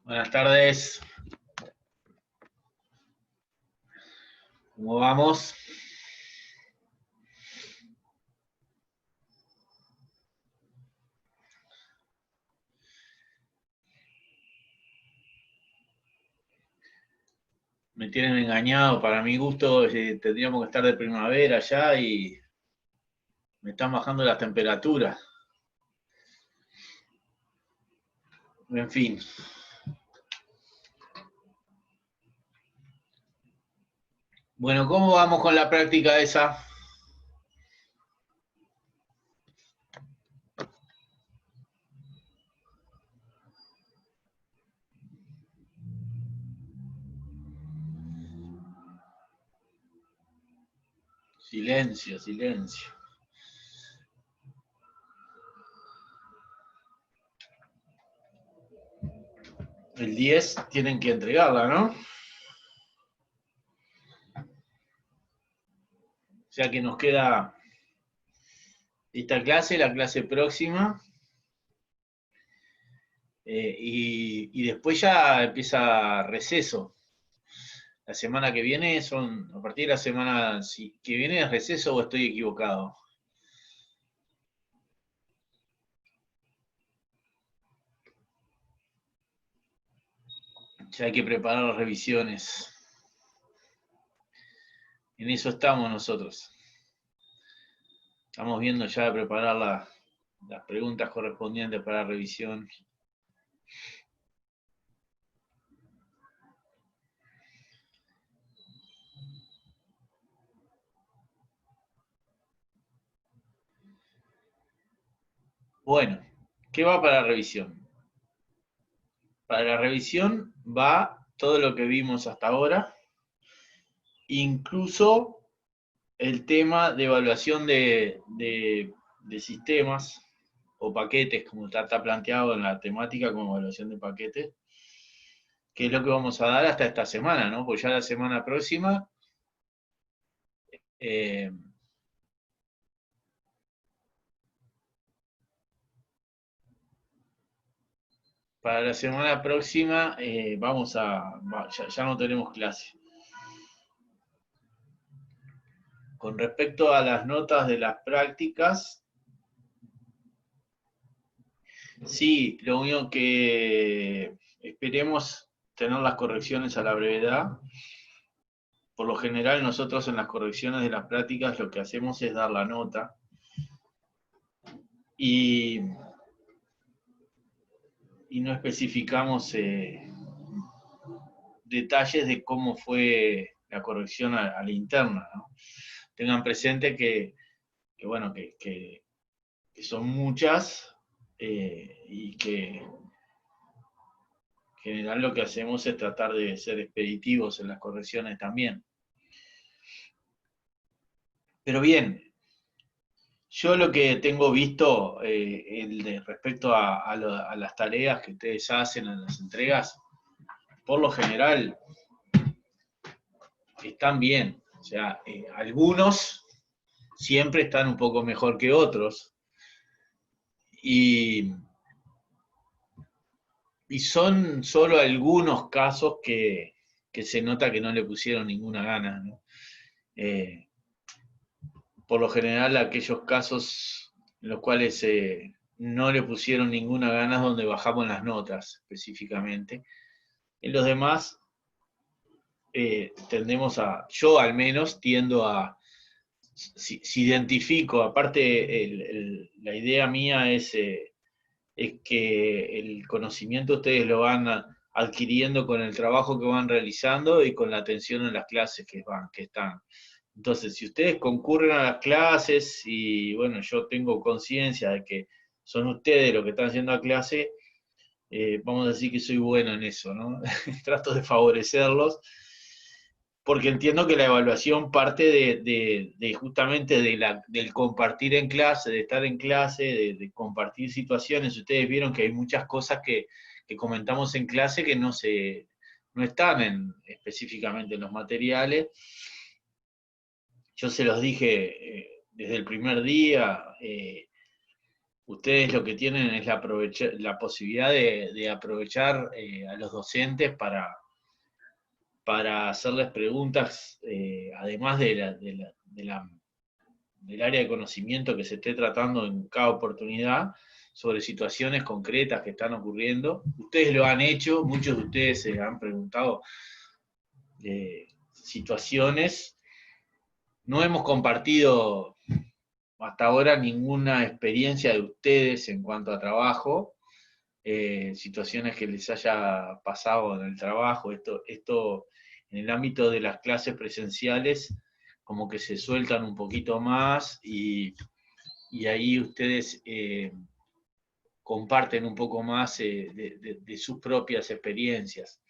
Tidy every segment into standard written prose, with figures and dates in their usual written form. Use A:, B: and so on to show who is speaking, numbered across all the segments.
A: Buenas tardes. ¿Cómo vamos? Me tienen engañado, para mi gusto tendríamos que estar de primavera ya y me están bajando las temperaturas. En fin. Bueno, ¿cómo vamos con la práctica esa? Silencio, silencio. El 10 tienen que entregarla, ¿no? O sea que nos queda esta clase, la clase próxima, y después ya empieza receso. La semana que viene a partir de la semana que viene es receso o estoy equivocado. Ya hay que preparar las revisiones. En eso estamos nosotros. Estamos viendo ya de preparar las preguntas correspondientes para la revisión. Bueno, ¿qué va para la revisión? Para la revisión va todo lo que vimos hasta ahora, incluso el tema de evaluación de sistemas o paquetes, como está planteado en la temática como evaluación de paquetes, que es lo que vamos a dar hasta esta semana, ¿no? Pues ya la semana próxima para la semana próxima ya no tenemos clase. Con respecto a las notas de las prácticas, sí, lo único que esperemos tener las correcciones a la brevedad. Por lo general nosotros en las correcciones de las prácticas lo que hacemos es dar la nota y no especificamos detalles de cómo fue la corrección a la interna, ¿no? Tengan presente que son muchas y que en general lo que hacemos es tratar de ser expeditivos en las correcciones también. Pero bien, yo lo que tengo visto respecto a las tareas que ustedes hacen en las entregas, por lo general están bien. O sea, algunos siempre están un poco mejor que otros. Y son solo algunos casos que se nota que no le pusieron ninguna gana, ¿no? Por lo general, aquellos casos en los cuales no le pusieron ninguna gana es donde bajamos las notas específicamente. En los demás, yo al menos tiendo a, si identifico, aparte la idea mía es que el conocimiento ustedes lo van adquiriendo con el trabajo que van realizando y con la atención en las clases que están. Entonces, si ustedes concurren a las clases y bueno, yo tengo conciencia de que son ustedes los que están yendo a clase, vamos a decir que soy bueno en eso, ¿no? Trato de favorecerlos, porque entiendo que la evaluación parte de justamente del compartir en clase, de estar en clase, de compartir situaciones. Ustedes vieron que hay muchas cosas que comentamos en clase que no están específicamente en los materiales. Yo se los dije desde el primer día, ustedes lo que tienen es la posibilidad de aprovechar a los docentes para hacerles preguntas, además del área de conocimiento que se esté tratando en cada oportunidad, sobre situaciones concretas que están ocurriendo. Ustedes lo han hecho, muchos de ustedes se han preguntado situaciones. No hemos compartido hasta ahora ninguna experiencia de ustedes en cuanto a trabajo, situaciones que les haya pasado en el trabajo. Esto en el ámbito de las clases presenciales, como que se sueltan un poquito más y ahí ustedes comparten un poco más de sus propias experiencias,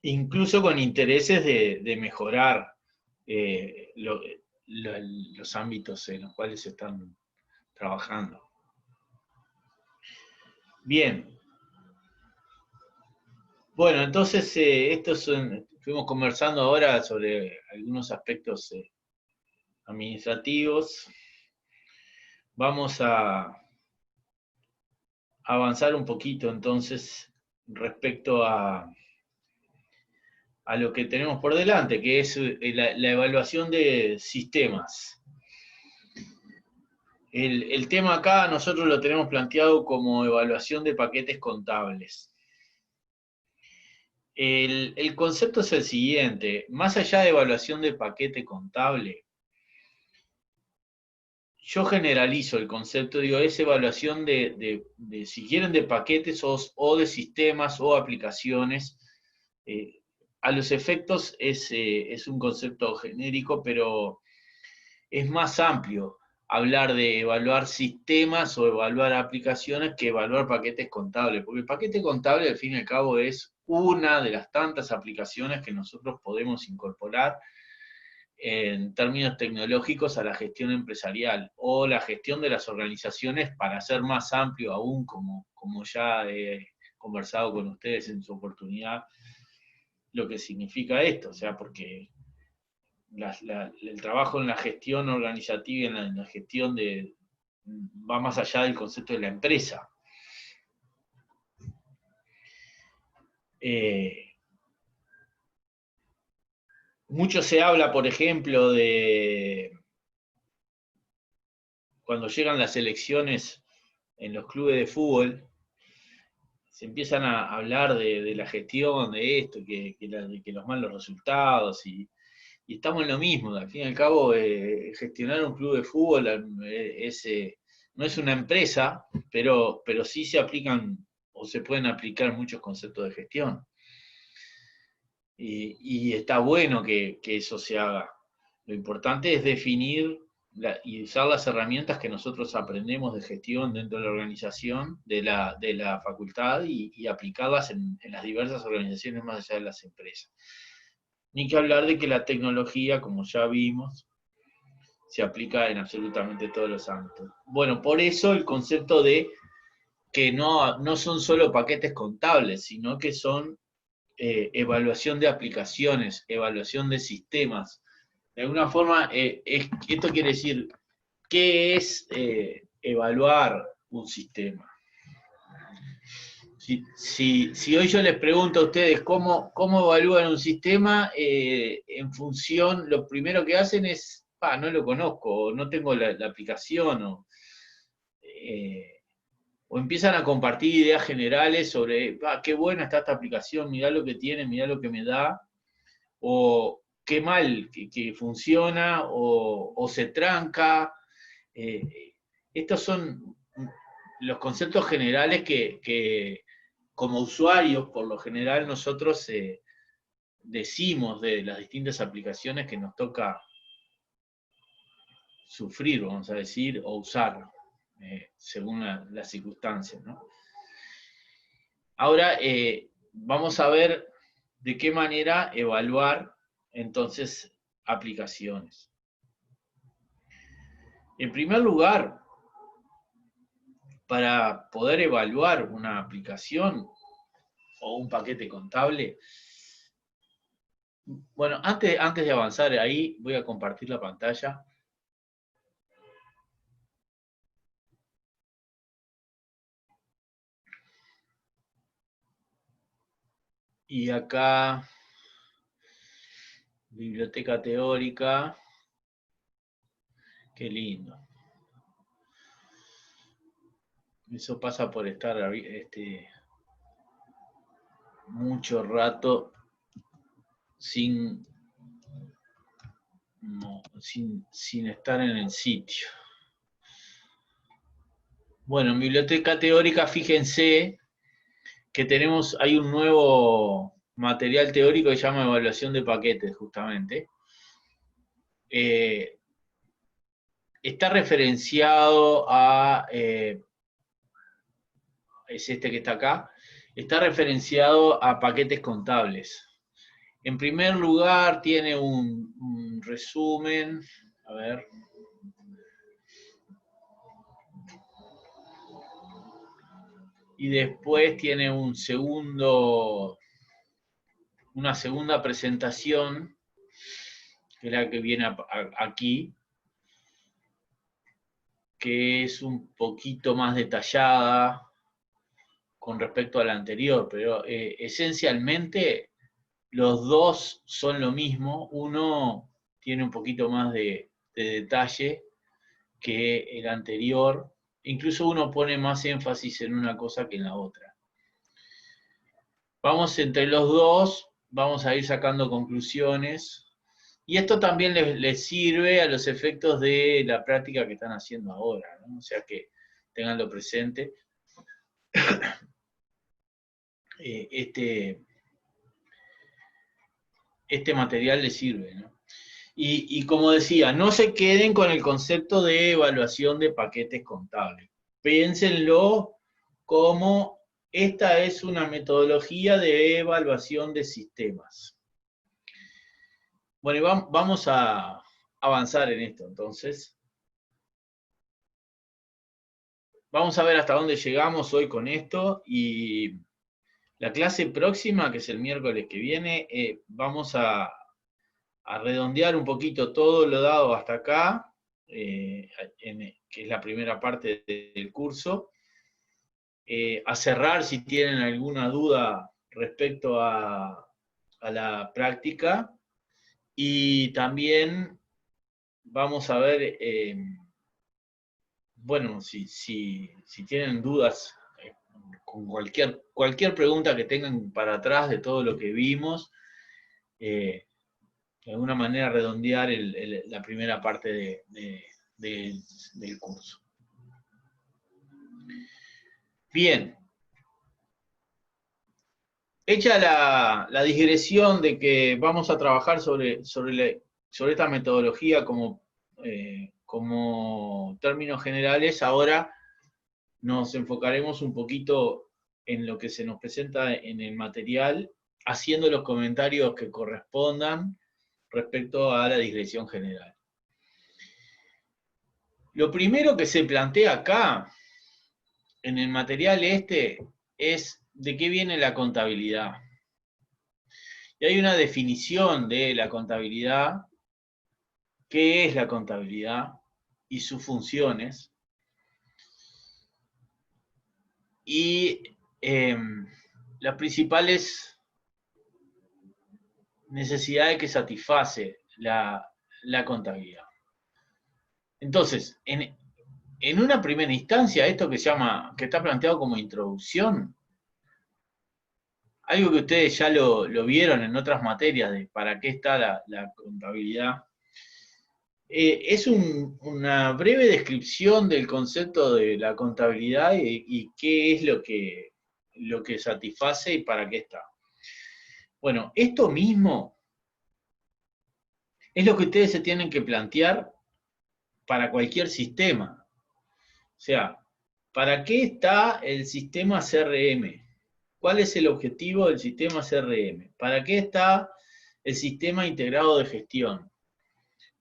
A: incluso con intereses de mejorar los ámbitos en los cuales se están trabajando. Bien. Bueno, entonces fuimos conversando ahora sobre algunos aspectos administrativos. Vamos a avanzar un poquito entonces respecto a lo que tenemos por delante, que es la evaluación de sistemas. El tema acá nosotros lo tenemos planteado como evaluación de paquetes contables. El concepto es el siguiente: más allá de evaluación de paquete contable, yo generalizo el concepto, digo, es evaluación si quieren, de paquetes o de sistemas o aplicaciones. A los efectos es un concepto genérico, pero es más amplio hablar de evaluar sistemas o evaluar aplicaciones que evaluar paquetes contables, porque el paquete contable al fin y al cabo es una de las tantas aplicaciones que nosotros podemos incorporar en términos tecnológicos a la gestión empresarial o la gestión de las organizaciones, para ser más amplio aún, como ya he conversado con ustedes en su oportunidad, lo que significa esto. O sea, porque el trabajo en la gestión organizativa y en la gestión va más allá del concepto de la empresa. Mucho se habla, por ejemplo, de cuando llegan las elecciones en los clubes de fútbol, se empiezan a hablar de la gestión, de esto, que los malos resultados, y estamos en lo mismo. Al fin y al cabo, gestionar un club de fútbol no es una empresa, pero sí se aplican o se pueden aplicar muchos conceptos de gestión. Y está bueno que eso se haga. Lo importante es definir y usar las herramientas que nosotros aprendemos de gestión dentro de la organización, de la facultad, y aplicarlas en las diversas organizaciones más allá de las empresas. Ni que hablar de que la tecnología, como ya vimos, se aplica en absolutamente todos los ámbitos. Bueno, por eso el concepto de que no son solo paquetes contables, sino que son evaluación de aplicaciones, evaluación de sistemas. De alguna forma, esto quiere decir, ¿qué es evaluar un sistema? Si hoy yo les pregunto a ustedes cómo evalúan un sistema, en función, lo primero que hacen es, no lo conozco, o no tengo la aplicación, o empiezan a compartir ideas generales sobre, qué buena está esta aplicación, mirá lo que tiene, mirá lo que me da, o qué mal que funciona, o se tranca. Estos son los conceptos generales que como usuarios, por lo general, nosotros decimos de las distintas aplicaciones que nos toca sufrir, vamos a decir, o usar. según las circunstancias, ¿no? Ahora vamos a ver de qué manera evaluar entonces aplicaciones. En primer lugar, para poder evaluar una aplicación o un paquete contable, bueno, antes de avanzar ahí, voy a compartir la pantalla. Y acá, biblioteca teórica, qué lindo. Eso pasa por estar mucho rato sin estar en el sitio. Bueno, en biblioteca teórica, fíjense que hay un nuevo material teórico que se llama evaluación de paquetes, justamente. Está referenciado es este que está acá, está referenciado a paquetes contables. En primer lugar, tiene un resumen, a ver. Y después tiene una segunda presentación, que es la que viene aquí, que es un poquito más detallada con respecto a la anterior, pero esencialmente los dos son lo mismo. Uno tiene un poquito más de detalle que el anterior. Incluso uno pone más énfasis en una cosa que en la otra. Vamos entre los dos, vamos a ir sacando conclusiones. Y esto también les sirve a los efectos de la práctica que están haciendo ahora, ¿no? O sea que tenganlo presente. Este material les sirve, ¿no? Y como decía, no se queden con el concepto de evaluación de paquetes contables. Piénsenlo como esta es una metodología de evaluación de sistemas. Bueno, y vamos a avanzar en esto, entonces. Vamos a ver hasta dónde llegamos hoy con esto, y la clase próxima, que es el miércoles que viene, vamos a redondear un poquito todo lo dado hasta acá, que es la primera parte del curso, a cerrar si tienen alguna duda respecto a la práctica, y también vamos a ver, bueno, si tienen dudas con cualquier pregunta que tengan para atrás de todo lo que vimos, de alguna manera redondear la primera parte del curso. Bien. Hecha la digresión de que vamos a trabajar sobre esta metodología como términos generales, ahora nos enfocaremos un poquito en lo que se nos presenta en el material, haciendo los comentarios que correspondan respecto a la digresión general. Lo primero que se plantea acá, en el material es de qué viene la contabilidad. Y hay una definición de la contabilidad, qué es la contabilidad y sus funciones, y las principales necesidades que satisface la contabilidad. Entonces, en una primera instancia, esto que está planteado como introducción, algo que ustedes ya lo vieron en otras materias de para qué está la contabilidad, es una breve descripción del concepto de la contabilidad y qué es lo que satisface y para qué está. Bueno, esto mismo es lo que ustedes se tienen que plantear para cualquier sistema. sea, ¿para qué está el sistema CRM? ¿Cuál es el objetivo del sistema CRM? ¿Para qué está el sistema integrado de gestión?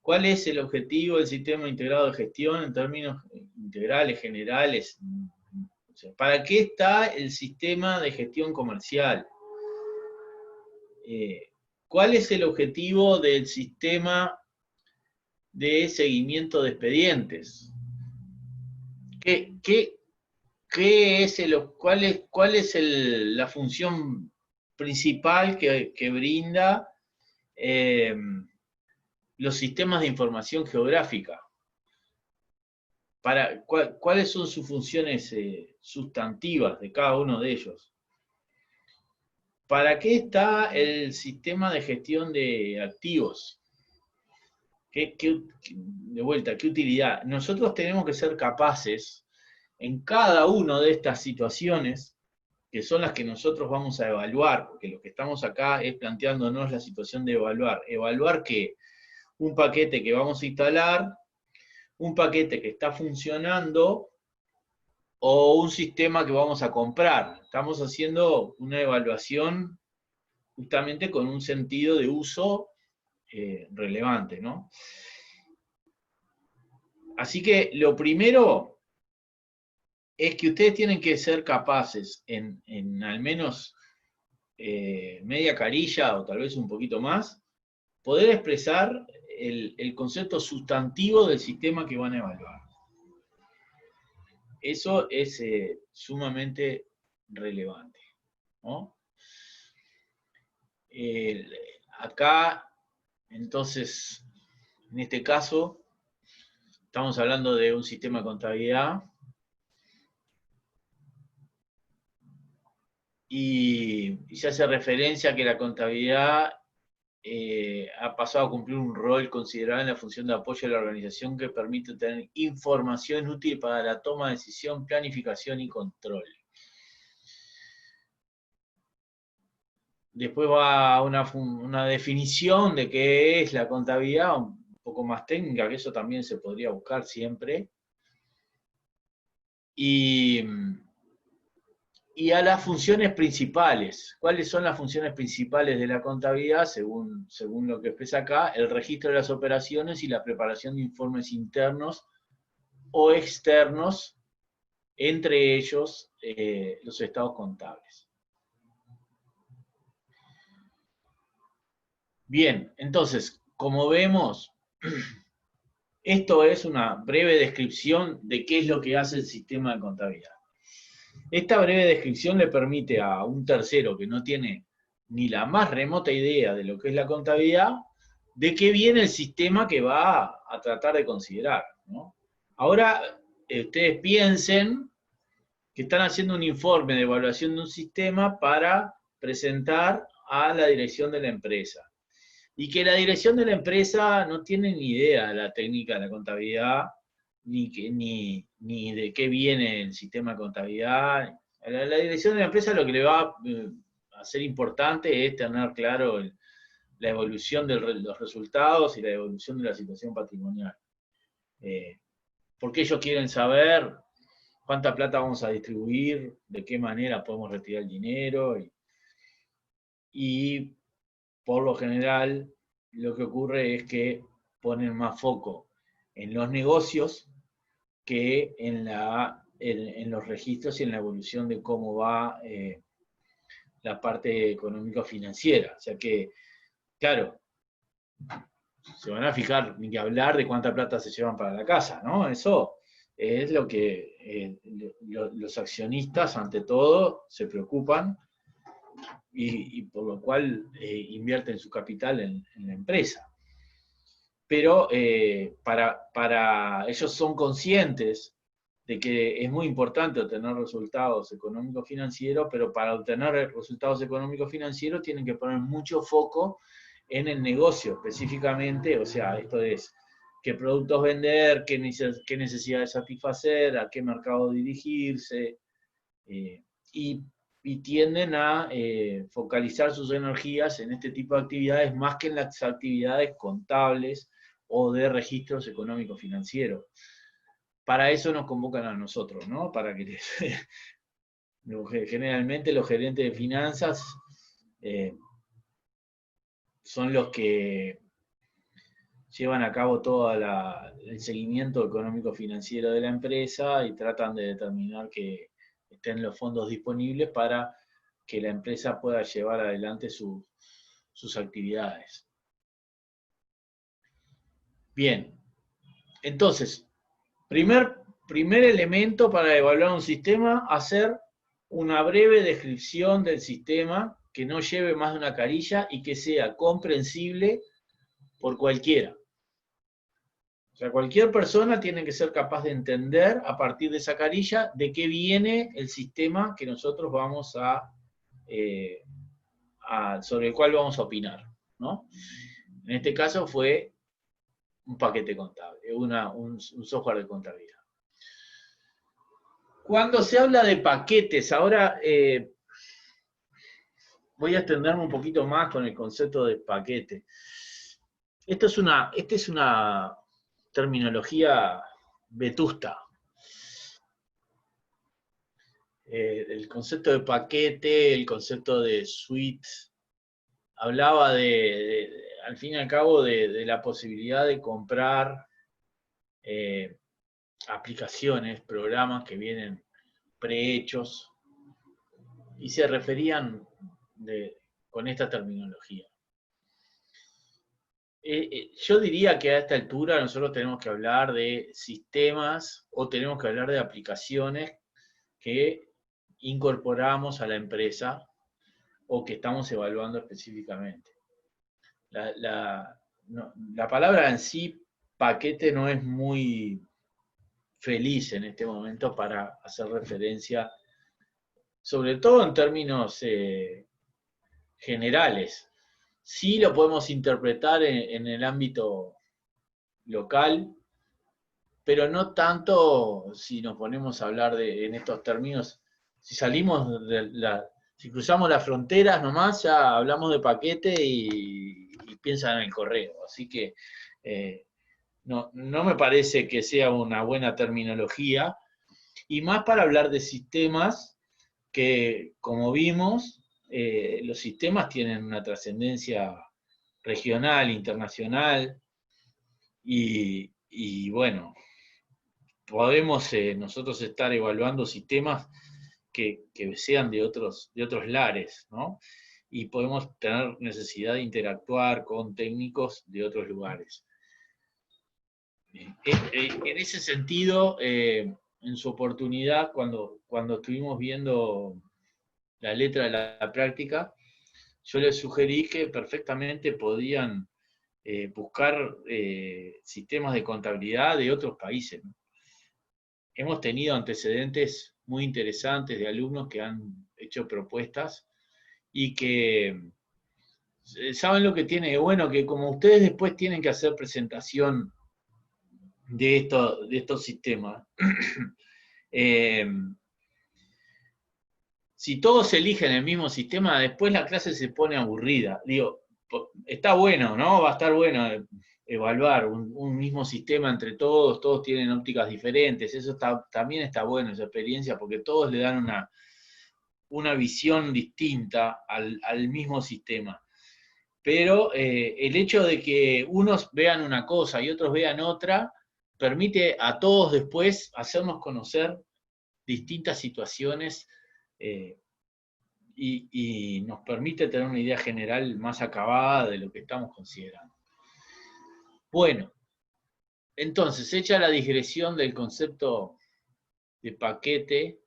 A: ¿Cuál es el objetivo del sistema integrado de gestión en términos integrales, generales? O sea, ¿para qué está el sistema de gestión comercial? ¿Cuál es el objetivo del sistema de seguimiento de expedientes? ¿Cuál es la función principal que brinda los sistemas de información geográfica? ¿Cuáles son sus funciones sustantivas de cada uno de ellos? ¿Para qué está el sistema de gestión de activos? De vuelta, ¿qué utilidad? Nosotros tenemos que ser capaces, en cada una de estas situaciones, que son las que nosotros vamos a evaluar, porque lo que estamos acá es planteándonos la situación de evaluar. Evaluar que un paquete que vamos a instalar, un paquete que está funcionando, o un sistema que vamos a comprar. Estamos haciendo una evaluación justamente con un sentido de uso relevante, ¿no? Así que lo primero es que ustedes tienen que ser capaces en al menos media carilla o tal vez un poquito más, poder expresar el concepto sustantivo del sistema que van a evaluar. Eso es sumamente relevante, ¿no? Acá, entonces, en este caso, estamos hablando de un sistema de contabilidad y se hace referencia a que la contabilidad ha pasado a cumplir un rol considerable en la función de apoyo a la organización que permite tener información útil para la toma de decisión, planificación y control. Después va una definición de qué es la contabilidad, un poco más técnica, que eso también se podría buscar siempre. Y a las funciones principales. ¿Cuáles son las funciones principales de la contabilidad? Según lo que expresa acá, el registro de las operaciones y la preparación de informes internos o externos, entre ellos los estados contables. Bien, entonces, como vemos, esto es una breve descripción de qué es lo que hace el sistema de contabilidad. Esta breve descripción le permite a un tercero que no tiene ni la más remota idea de lo que es la contabilidad, de qué viene el sistema que va a tratar de considerar, ¿no? Ahora, ustedes piensen que están haciendo un informe de evaluación de un sistema para presentar a la dirección de la empresa. Y que la dirección de la empresa no tiene ni idea de la técnica de la contabilidad, ni de qué viene el sistema de contabilidad. La dirección de la empresa lo que le va a ser importante es tener claro la evolución de los resultados y la evolución de la situación patrimonial. Porque ellos quieren saber cuánta plata vamos a distribuir, de qué manera podemos retirar el dinero, y por lo general lo que ocurre es que ponen más foco en los negocios que en los registros y en la evolución de cómo va la parte económico-financiera. O sea que, claro, se van a fijar ni que hablar de cuánta plata se llevan para la casa, ¿no? Eso es lo que los accionistas, ante todo, se preocupan y por lo cual invierten su capital en la empresa. Pero para ellos son conscientes de que es muy importante obtener resultados económicos financieros, pero para obtener resultados económicos financieros tienen que poner mucho foco en el negocio específicamente, o sea, esto es qué productos vender, qué necesidades satisfacer, a qué mercado dirigirse, y tienden a focalizar sus energías en este tipo de actividades más que en las actividades contables o de registros económicos financieros. para eso nos convocan a nosotros, ¿no? Para que generalmente los gerentes de finanzas son los que llevan a cabo todo el seguimiento económico-financiero de la empresa y tratan de determinar que estén los fondos disponibles para que la empresa pueda llevar adelante sus actividades. Bien, entonces, primer elemento para evaluar un sistema, hacer una breve descripción del sistema que no lleve más de una carilla y que sea comprensible por cualquiera. O sea, cualquier persona tiene que ser capaz de entender a partir de esa carilla de qué viene el sistema que nosotros vamos sobre el cual vamos a opinar, ¿no? En este caso fue un paquete contable, un software de contabilidad. Cuando se habla de paquetes, ahora voy a extenderme un poquito más con el concepto de paquete. Esta es una terminología vetusta. El concepto de paquete, el concepto de suite, hablaba al fin y al cabo, de la posibilidad de comprar aplicaciones, programas que vienen prehechos, y se referían con esta terminología. Yo diría que a esta altura nosotros tenemos que hablar de sistemas o tenemos que hablar de aplicaciones que incorporamos a la empresa o que estamos evaluando específicamente. La palabra en sí, paquete, no es muy feliz en este momento para hacer referencia, sobre todo en términos generales. Sí lo podemos interpretar en el ámbito local, pero no tanto si nos ponemos a hablar en estos términos. Si salimos si cruzamos las fronteras nomás, ya hablamos de paquete y piensan en el correo. Así que no me parece que sea una buena terminología, y más para hablar de sistemas que, como vimos, los sistemas tienen una trascendencia regional, internacional, y bueno, podemos nosotros estar evaluando sistemas que sean de otros lares, ¿no? Y podemos tener necesidad de interactuar con técnicos de otros lugares. En ese sentido, en su oportunidad, cuando estuvimos viendo la letra de la práctica, yo les sugerí que perfectamente podían buscar sistemas de contabilidad de otros países, ¿no? Hemos tenido antecedentes muy interesantes de alumnos que han hecho propuestas y que saben lo que tiene de bueno, que como ustedes después tienen que hacer presentación de estos sistemas, si todos eligen el mismo sistema, después la clase se pone aburrida. Digo, está bueno, ¿no? Va a estar bueno evaluar un mismo sistema entre todos tienen ópticas diferentes, eso también está bueno, esa experiencia, porque todos le dan una visión distinta al mismo sistema. Pero el hecho de que unos vean una cosa y otros vean otra, permite a todos después hacernos conocer distintas situaciones y nos permite tener una idea general más acabada de lo que estamos considerando. Bueno, entonces, hecha la digresión del concepto de paquete,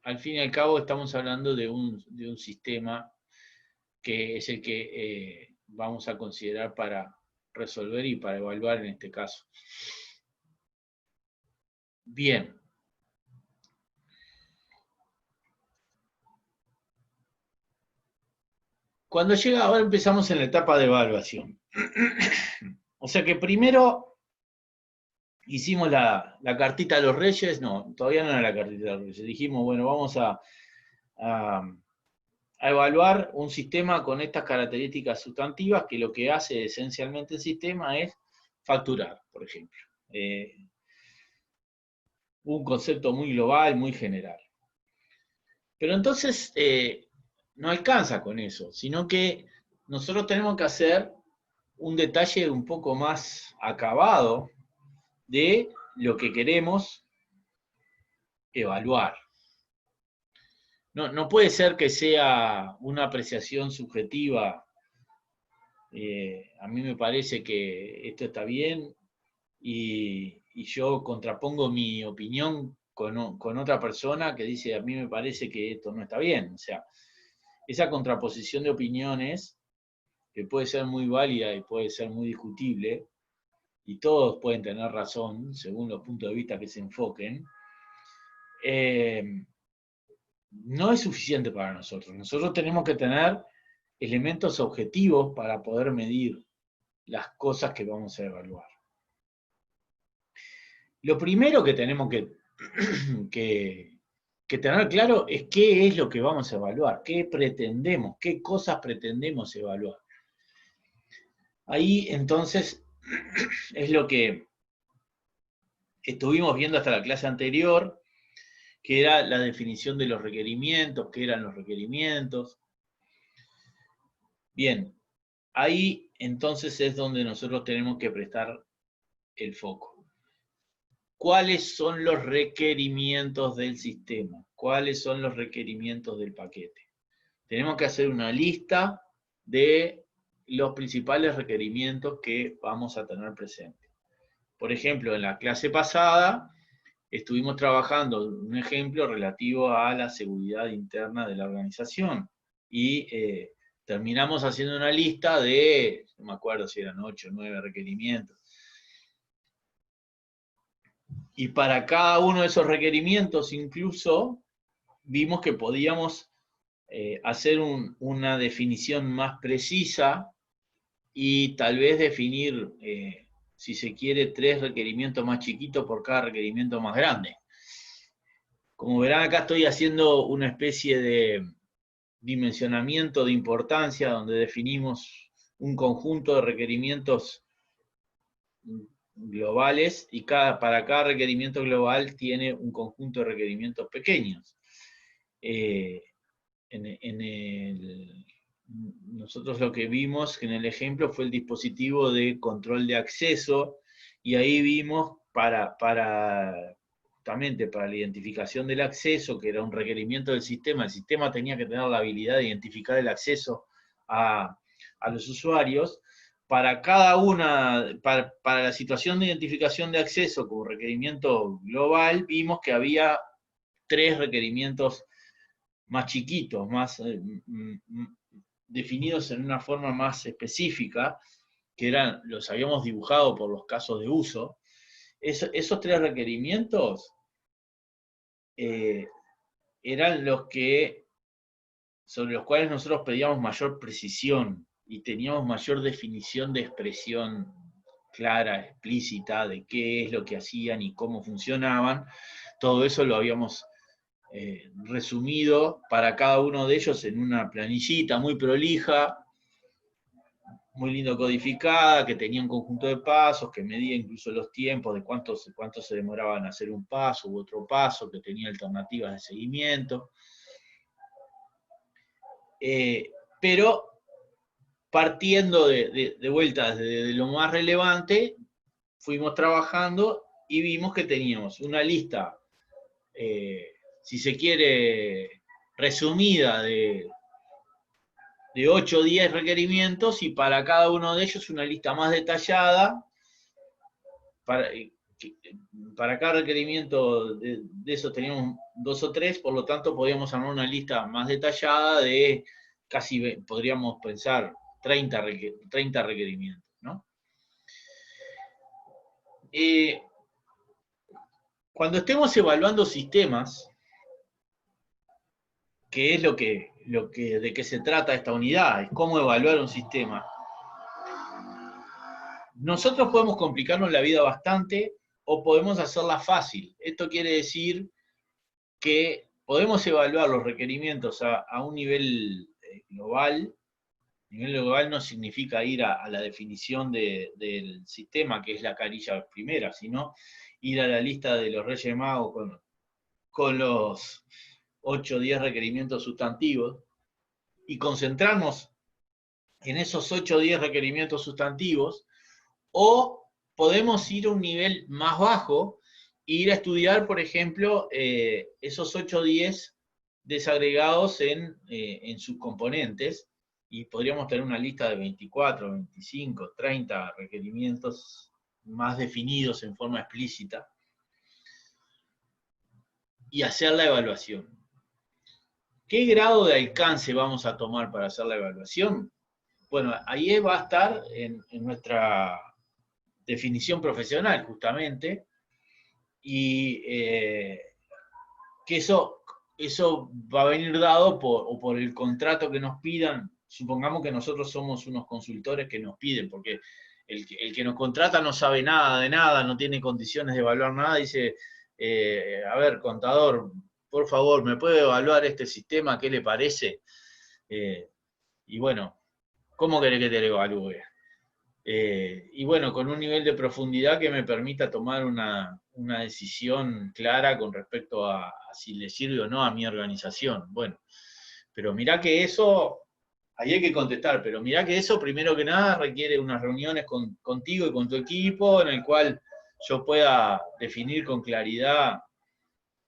A: al fin y al cabo estamos hablando de un sistema que es el que vamos a considerar para resolver y para evaluar en este caso. Bien. Cuando llega, ahora empezamos en la etapa de evaluación. O sea que primero hicimos la cartita a los reyes, no, todavía no era la cartita a los reyes. Dijimos, bueno, vamos a evaluar un sistema con estas características sustantivas, que lo que hace esencialmente el sistema es facturar, por ejemplo. un concepto muy global, muy general. Pero entonces no alcanza con eso, sino que nosotros tenemos que hacer un detalle un poco más acabado de lo que queremos evaluar. No puede ser que sea una apreciación subjetiva. A mí me parece que esto está bien y yo contrapongo mi opinión con otra persona que dice a mí me parece que esto no está bien. O sea, esa contraposición de opiniones, que puede ser muy válida y puede ser muy discutible, y todos pueden tener razón según los puntos de vista que se enfoquen, no es suficiente para nosotros. Nosotros tenemos que tener elementos objetivos para poder medir las cosas que vamos a evaluar. Lo primero que tenemos que tener claro es qué es lo que vamos a evaluar, qué pretendemos, qué cosas pretendemos evaluar. Ahí entonces es lo que estuvimos viendo hasta la clase anterior, que era la definición de los requerimientos, qué eran los requerimientos. Bien, ahí entonces es donde nosotros tenemos que prestar el foco. ¿Cuáles son los requerimientos del sistema? ¿Cuáles son los requerimientos del paquete? Tenemos que hacer una lista de los principales requerimientos que vamos a tener presentes. Por ejemplo, en la clase pasada estuvimos trabajando un ejemplo relativo a la seguridad interna de la organización y terminamos haciendo una lista de, no me acuerdo si eran 8 o 9 requerimientos. Y para cada uno de esos requerimientos incluso vimos que podíamos hacer una definición más precisa y tal vez definir, si se quiere, 3 requerimientos más chiquitos por cada requerimiento más grande. Como verán, acá estoy haciendo una especie de dimensionamiento de importancia donde definimos un conjunto de requerimientos globales y para cada requerimiento global tiene un conjunto de requerimientos pequeños. Nosotros lo que vimos en el ejemplo fue el dispositivo de control de acceso y ahí vimos justamente para la identificación del acceso, que era un requerimiento del sistema, el sistema tenía que tener la habilidad de identificar el acceso a los usuarios. Para cada una, para la situación de identificación de acceso como requerimiento global, vimos que había 3 requerimientos más chiquitos, más definidos en una forma más específica, que los habíamos dibujado por los casos de uso. Esos 3 requerimientos eran sobre los cuales nosotros pedíamos mayor precisión y teníamos mayor definición de expresión clara, explícita, de qué es lo que hacían y cómo funcionaban. Todo eso lo habíamos resumido para cada uno de ellos en una planillita muy prolija, muy lindo codificada, que tenía un conjunto de pasos, que medía incluso los tiempos de cuánto se demoraba en hacer un paso u otro paso, que tenía alternativas de seguimiento. Pero partiendo de vuelta de lo más relevante, fuimos trabajando y vimos que teníamos una lista, si se quiere, resumida de 8 o 10 requerimientos y para cada uno de ellos una lista más detallada. Para cada requerimiento de esos teníamos 2 o 3, por lo tanto podíamos armar una lista más detallada de casi, podríamos pensar, 30 requerimientos, ¿no? Cuando estemos evaluando sistemas, que es de qué se trata esta unidad, es cómo evaluar un sistema, nosotros podemos complicarnos la vida bastante o podemos hacerla fácil. Esto quiere decir que podemos evaluar los requerimientos a un nivel global. Nivel global no significa ir a la definición del sistema, que es la carilla primera, sino ir a la lista de los Reyes Magos con los 8 o 10 requerimientos sustantivos y concentrarnos en esos 8 o 10 requerimientos sustantivos, o podemos ir a un nivel más bajo e ir a estudiar, por ejemplo, esos 8 o 10 desagregados en sus componentes, y podríamos tener una lista de 24, 25, 30 requerimientos más definidos en forma explícita, y hacer la evaluación. ¿Qué grado de alcance vamos a tomar para hacer la evaluación? Bueno, ahí va a estar en nuestra definición profesional, justamente, y que eso va a venir dado por el contrato que nos pidan. Supongamos que nosotros somos unos consultores que nos piden, porque el que nos contrata no sabe nada de nada, no tiene condiciones de evaluar nada, dice, a ver, contador, por favor, ¿me puede evaluar este sistema? ¿Qué le parece? Y bueno, ¿cómo querés que te lo evalúe? Y bueno, con un nivel de profundidad que me permita tomar una decisión clara con respecto a si le sirve o no a mi organización. Bueno, pero mirá que eso, ahí hay que contestar, pero mirá que eso primero que nada requiere unas reuniones contigo y con tu equipo en el cual yo pueda definir con claridad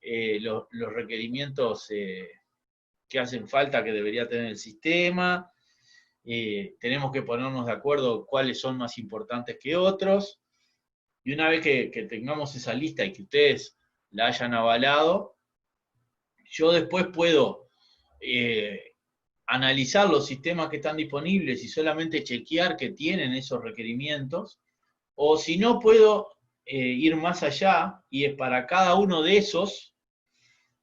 A: los requerimientos que hacen falta que debería tener el sistema. Tenemos que ponernos de acuerdo cuáles son más importantes que otros, y una vez que tengamos esa lista y que ustedes la hayan avalado, yo después puedo analizar los sistemas que están disponibles y solamente chequear que tienen esos requerimientos, o si no, puedo ir más allá y es para cada uno de esos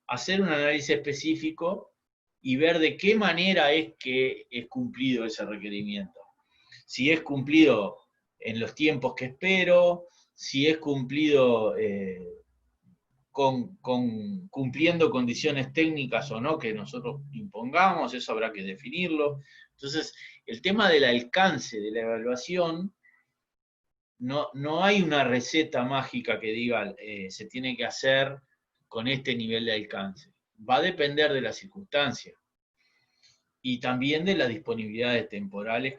A: hacer un análisis específico y ver de qué manera es que es cumplido ese requerimiento. Si es cumplido en los tiempos que espero, si es cumplido cumpliendo condiciones técnicas o no que nosotros impongamos, eso habrá que definirlo. Entonces, el tema del alcance de la evaluación, no hay una receta mágica que diga se tiene que hacer con este nivel de alcance. Va a depender de las circunstancias y también de las disponibilidades temporales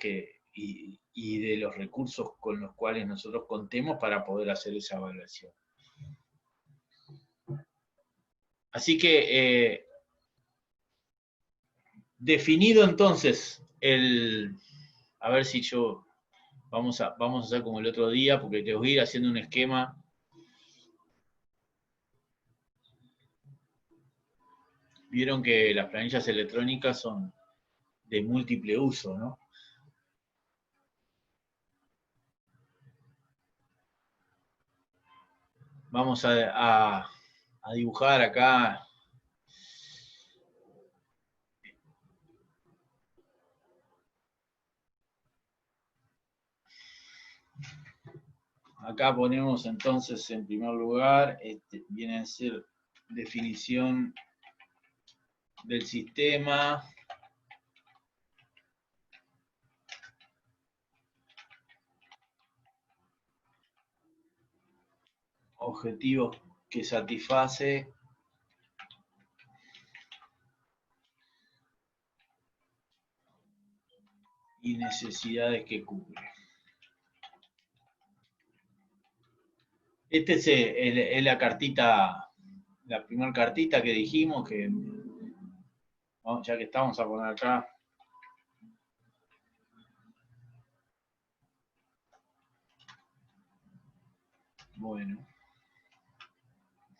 A: y de los recursos con los cuales nosotros contemos para poder hacer esa evaluación. Así que, definido entonces a ver si vamos a hacer como el otro día, porque te voy a ir haciendo un esquema. Vieron que las planillas electrónicas son de múltiple uso, ¿no? Vamos a dibujar acá. Acá ponemos entonces en primer lugar, viene a ser definición del sistema. Objetivos que satisface. Y necesidades que cubre. Este es la cartita, la primera cartita que dijimos que, ya que estamos a poner acá. Bueno.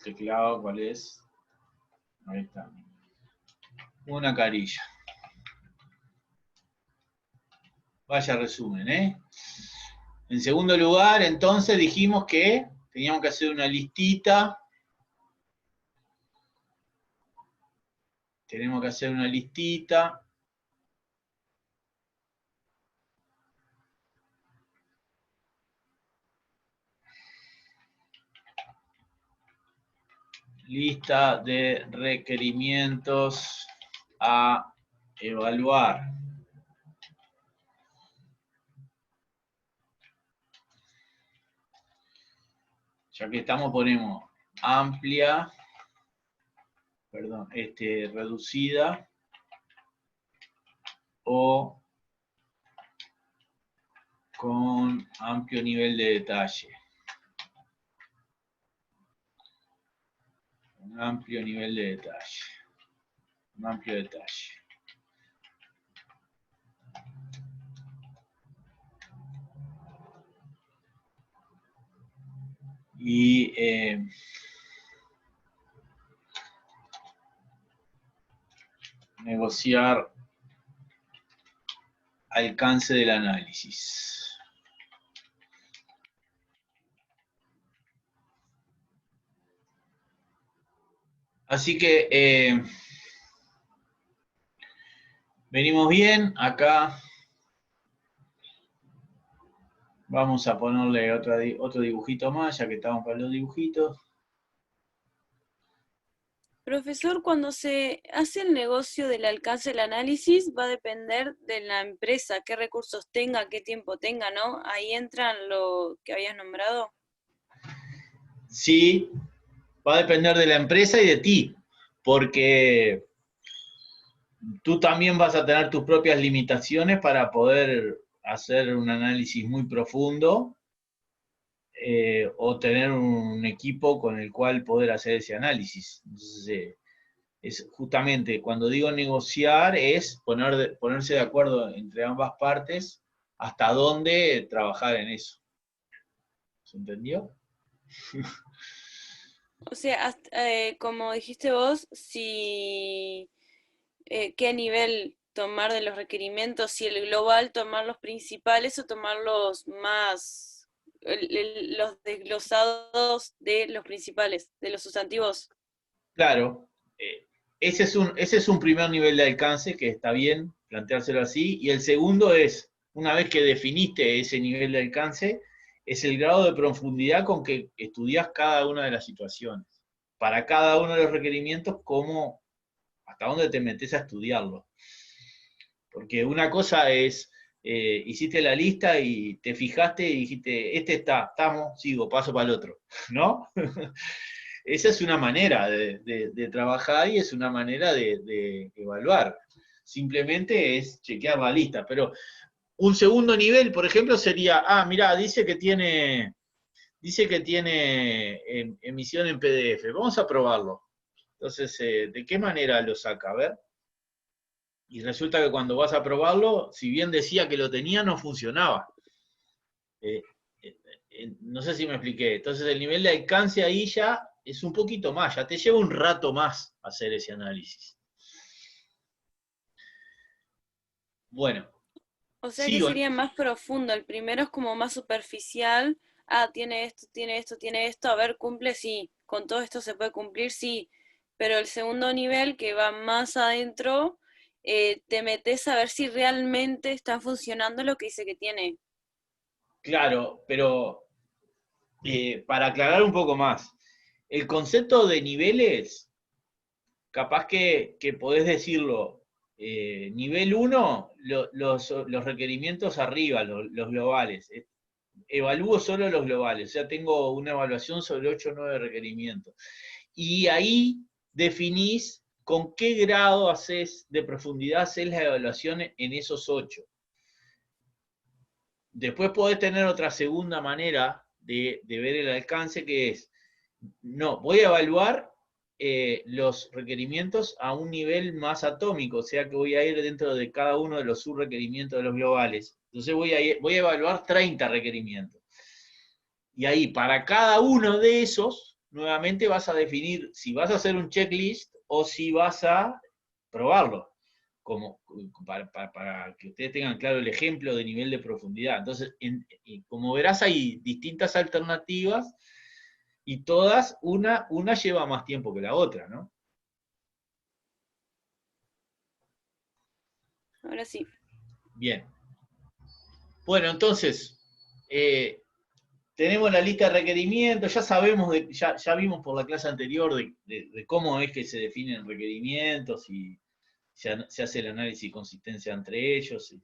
A: Teclado, ¿cuál es? Ahí está. Una carilla. Vaya resumen, ¿eh? En segundo lugar, entonces dijimos que teníamos que hacer una listita. Tenemos que hacer una listita. Lista de requerimientos a evaluar. Ya que estamos, ponemos amplia, reducida o con amplio nivel de detalle. Un amplio nivel de detalle. Un amplio detalle. Y negociar alcance del análisis. Así que venimos bien. Acá vamos a ponerle otro dibujito más, ya que estamos para los dibujitos.
B: Profesor, cuando se hace el negocio del alcance del análisis, va a depender de la empresa, qué recursos tenga, qué tiempo tenga, ¿no? Ahí entran lo que habías nombrado.
A: Sí, va a depender de la empresa y de ti, porque tú también vas a tener tus propias limitaciones para poder hacer un análisis muy profundo o tener un equipo con el cual poder hacer ese análisis. Entonces, es justamente cuando digo negociar es ponerse de acuerdo entre ambas partes hasta dónde trabajar en eso. ¿Se entendió?
B: O sea, como dijiste vos, si qué nivel tomar de los requerimientos, si el global tomar los principales o tomar los más, los desglosados de los principales, de los sustantivos.
A: Claro, ese es un primer nivel de alcance que está bien planteárselo así, y el segundo es, una vez que definiste ese nivel de alcance, es el grado de profundidad con que estudias cada una de las situaciones. Para cada uno de los requerimientos, hasta dónde te metes a estudiarlo. Porque una cosa es, hiciste la lista y te fijaste y dijiste, estamos, sigo, paso para el otro, ¿no? Esa es una manera de trabajar y es una manera de evaluar. Simplemente es chequear la lista. Pero un segundo nivel, por ejemplo, sería, mirá, dice que tiene emisión en PDF. Vamos a probarlo. Entonces, ¿de qué manera lo saca? A ver. Y resulta que cuando vas a probarlo, si bien decía que lo tenía, no funcionaba. Eh, no sé si me expliqué. Entonces el nivel de alcance ahí ya es un poquito más, ya te lleva un rato más hacer ese análisis. Bueno,
B: O sea que
A: sigo.
B: sería más profundo. El primero es como más superficial. Ah, tiene esto, tiene esto, tiene esto. A ver, cumple, sí. Con todo esto se puede cumplir, sí. Pero el segundo nivel, que va más adentro, te metes a ver si realmente está funcionando lo que dice que tiene.
A: Claro, pero para aclarar un poco más, el concepto de niveles, capaz que podés decirlo, nivel 1, los requerimientos arriba, los globales. Evalúo solo los globales, o sea, tengo una evaluación sobre 8 o 9 requerimientos. Y ahí definís con qué grado de profundidad haces la evaluación en esos 8. Después podés tener otra segunda manera de ver el alcance, que es, no, voy a evaluar los requerimientos a un nivel más atómico, o sea que voy a ir dentro de cada uno de los subrequerimientos de los globales. Entonces voy a evaluar 30 requerimientos. Y ahí, para cada uno de esos, nuevamente vas a definir si vas a hacer un checklist o si vas a probarlo, como, para que ustedes tengan claro el ejemplo de nivel de profundidad. Entonces, como verás, hay distintas alternativas y todas, una lleva más tiempo que la otra, ¿no?
B: Ahora sí.
A: Bien. Bueno, entonces, tenemos la lista de requerimientos, ya sabemos, ya vimos por la clase anterior de cómo es que se definen requerimientos y se hace el análisis de consistencia entre ellos, y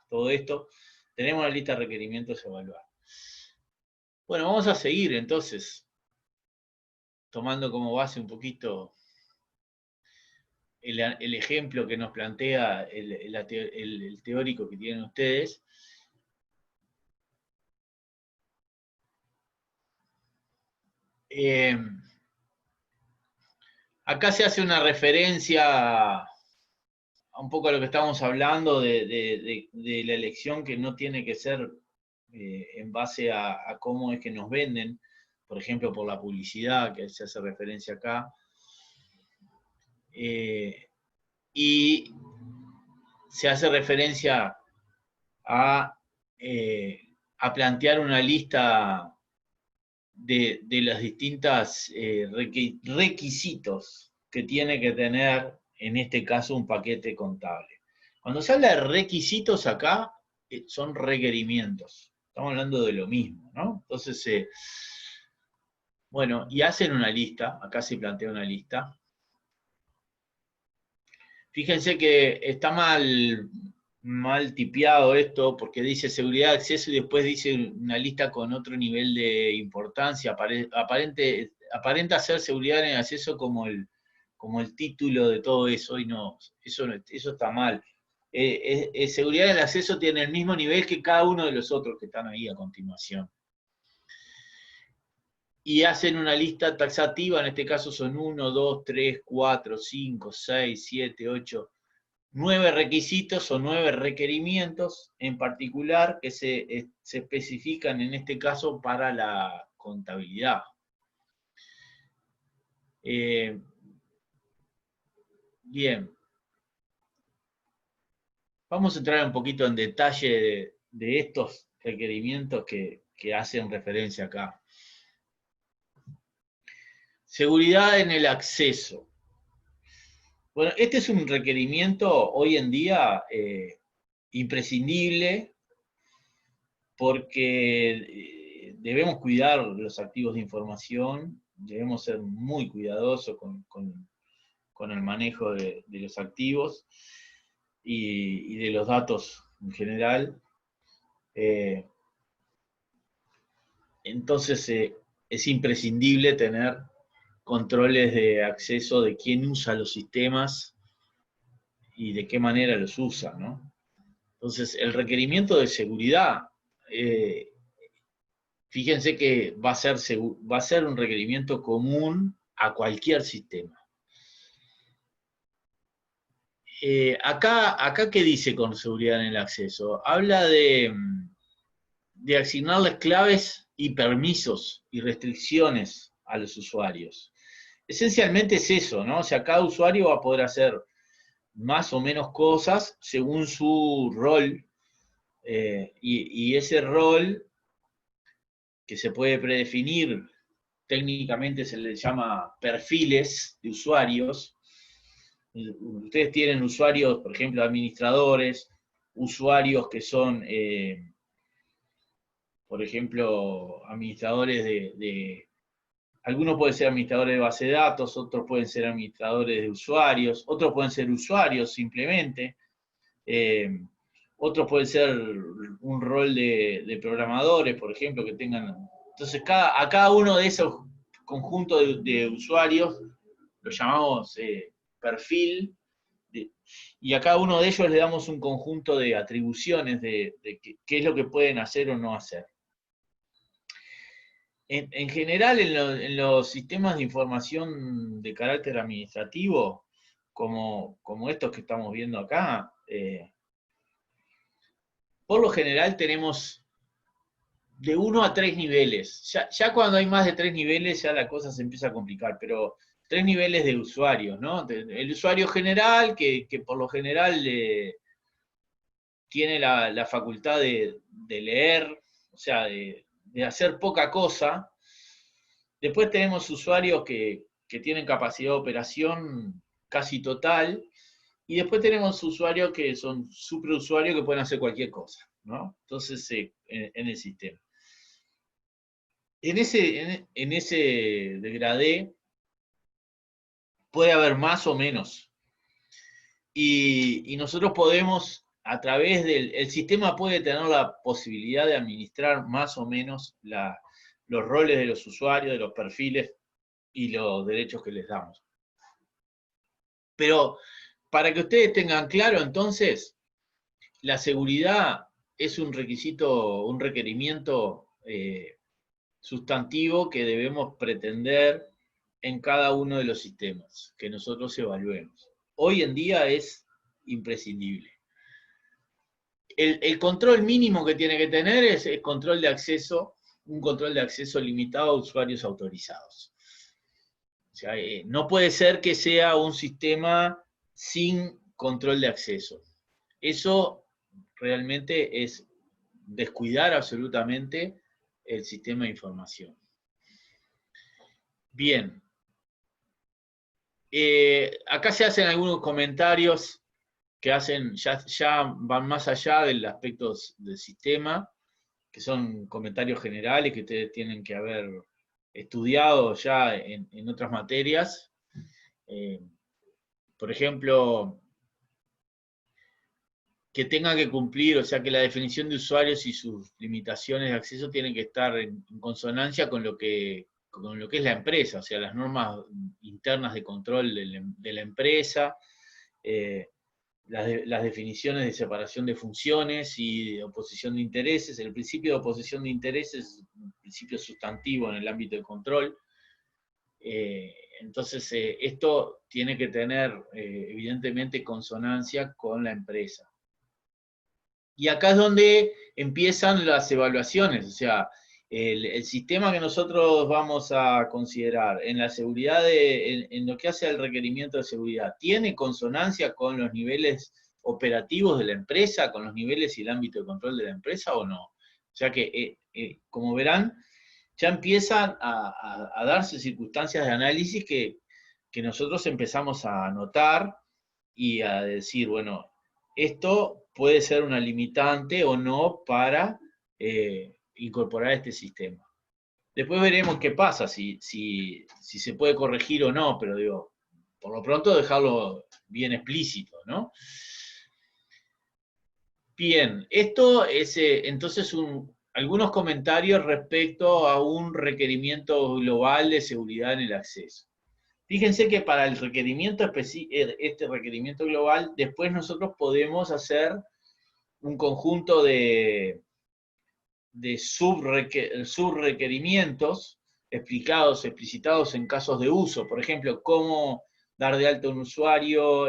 A: todo esto. Tenemos la lista de requerimientos a evaluar. Bueno, vamos a seguir entonces, tomando como base un poquito el ejemplo que nos plantea el teórico que tienen ustedes. Acá se hace una referencia a un poco a lo que estábamos hablando de la elección, que no tiene que ser en base a cómo es que nos venden, por ejemplo, por la publicidad, que se hace referencia acá. Y se hace referencia a, a plantear una lista de los distintos requisitos que tiene que tener, en este caso, un paquete contable. Cuando se habla de requisitos acá, son requerimientos. Estamos hablando de lo mismo, ¿no? Entonces, bueno, y hacen una lista, acá se plantea una lista. Fíjense que está mal tipeado esto, porque dice seguridad de acceso y después dice una lista con otro nivel de importancia. Aparenta ser seguridad en el acceso como el título de todo eso, y no, eso está mal. Seguridad en el acceso tiene el mismo nivel que cada uno de los otros que están ahí a continuación. Y hacen una lista taxativa, en este caso son 1, 2, 3, 4, 5, 6, 7, 8, 9 requisitos o 9 requerimientos en particular que se especifican en este caso para la contabilidad. Bien. Vamos a entrar un poquito en detalle de estos requerimientos que hacen referencia acá. Seguridad en el acceso. Bueno, este es un requerimiento hoy en día imprescindible, porque debemos cuidar los activos de información, debemos ser muy cuidadosos con el manejo de los activos y de los datos en general. Entonces es imprescindible tener controles de acceso de quién usa los sistemas y de qué manera los usa, ¿no? Entonces, el requerimiento de seguridad, fíjense que va a ser un requerimiento común a cualquier sistema. Acá, ¿qué dice con seguridad en el acceso? Habla de asignarles claves y permisos y restricciones a los usuarios. Esencialmente es eso, ¿no? O sea, cada usuario va a poder hacer más o menos cosas según su rol, y ese rol que se puede predefinir, técnicamente se le llama perfiles de usuarios. Ustedes tienen usuarios, por ejemplo, administradores, usuarios que son, por ejemplo, administradores algunos pueden ser administradores de base de datos, otros pueden ser administradores de usuarios, otros pueden ser usuarios simplemente, otros pueden ser un rol de programadores, por ejemplo, que tengan. Entonces, a cada uno de esos conjuntos de usuarios lo llamamos perfil, y a cada uno de ellos le damos un conjunto de atribuciones de qué es lo que pueden hacer o no hacer. En general, en los sistemas de información de carácter administrativo, como estos que estamos viendo acá, por lo general tenemos de 1 a 3 niveles. Ya cuando hay más de 3 niveles, ya la cosa se empieza a complicar, pero 3 niveles de usuarios, ¿no? El usuario general, que por lo general tiene la facultad de leer, o sea, de hacer poca cosa. Después tenemos usuarios que tienen capacidad de operación casi total, y después tenemos usuarios que son superusuarios que pueden hacer cualquier cosa, ¿no? Entonces, en el sistema. En ese degradé puede haber más o menos. Y nosotros podemos, a través el sistema puede tener la posibilidad de administrar más o menos los roles de los usuarios, de los perfiles y los derechos que les damos. Pero para que ustedes tengan claro, entonces, la seguridad es un requisito, un requerimiento sustantivo que debemos pretender en cada uno de los sistemas que nosotros evaluemos. Hoy en día es imprescindible. El control mínimo que tiene que tener es el control de acceso, un control de acceso limitado a usuarios autorizados. O sea, no puede ser que sea un sistema sin control de acceso. Eso realmente es descuidar absolutamente el sistema de información. Bien. Acá se hacen algunos comentarios que hacen, ya van más allá del aspecto del sistema, que son comentarios generales que ustedes tienen que haber estudiado ya en otras materias. Por ejemplo, que tenga que cumplir, o sea, que la definición de usuarios y sus limitaciones de acceso tienen que estar en consonancia con lo que es la empresa, o sea, las normas internas de control de la empresa, las definiciones de separación de funciones y de oposición de intereses. El principio de oposición de intereses es un principio sustantivo en el ámbito de control. Entonces, esto tiene que tener, evidentemente, consonancia con la empresa. Y acá es donde empiezan las evaluaciones, o sea, el sistema que nosotros vamos a considerar en la seguridad, en lo que hace al requerimiento de seguridad, ¿tiene consonancia con los niveles operativos de la empresa, con los niveles y el ámbito de control de la empresa o no? O sea que, como verán, ya empiezan a darse circunstancias de análisis que nosotros empezamos a notar y a decir, bueno, esto puede ser una limitante o no para incorporar este sistema. Después veremos qué pasa, si se puede corregir o no, pero digo, por lo pronto dejarlo bien explícito, ¿no? Bien, esto es entonces algunos comentarios respecto a un requerimiento global de seguridad en el acceso. Fíjense que para el requerimiento este requerimiento global, después nosotros podemos hacer un conjunto de subrequerimientos explicitados en casos de uso. Por ejemplo, cómo dar de alta un usuario,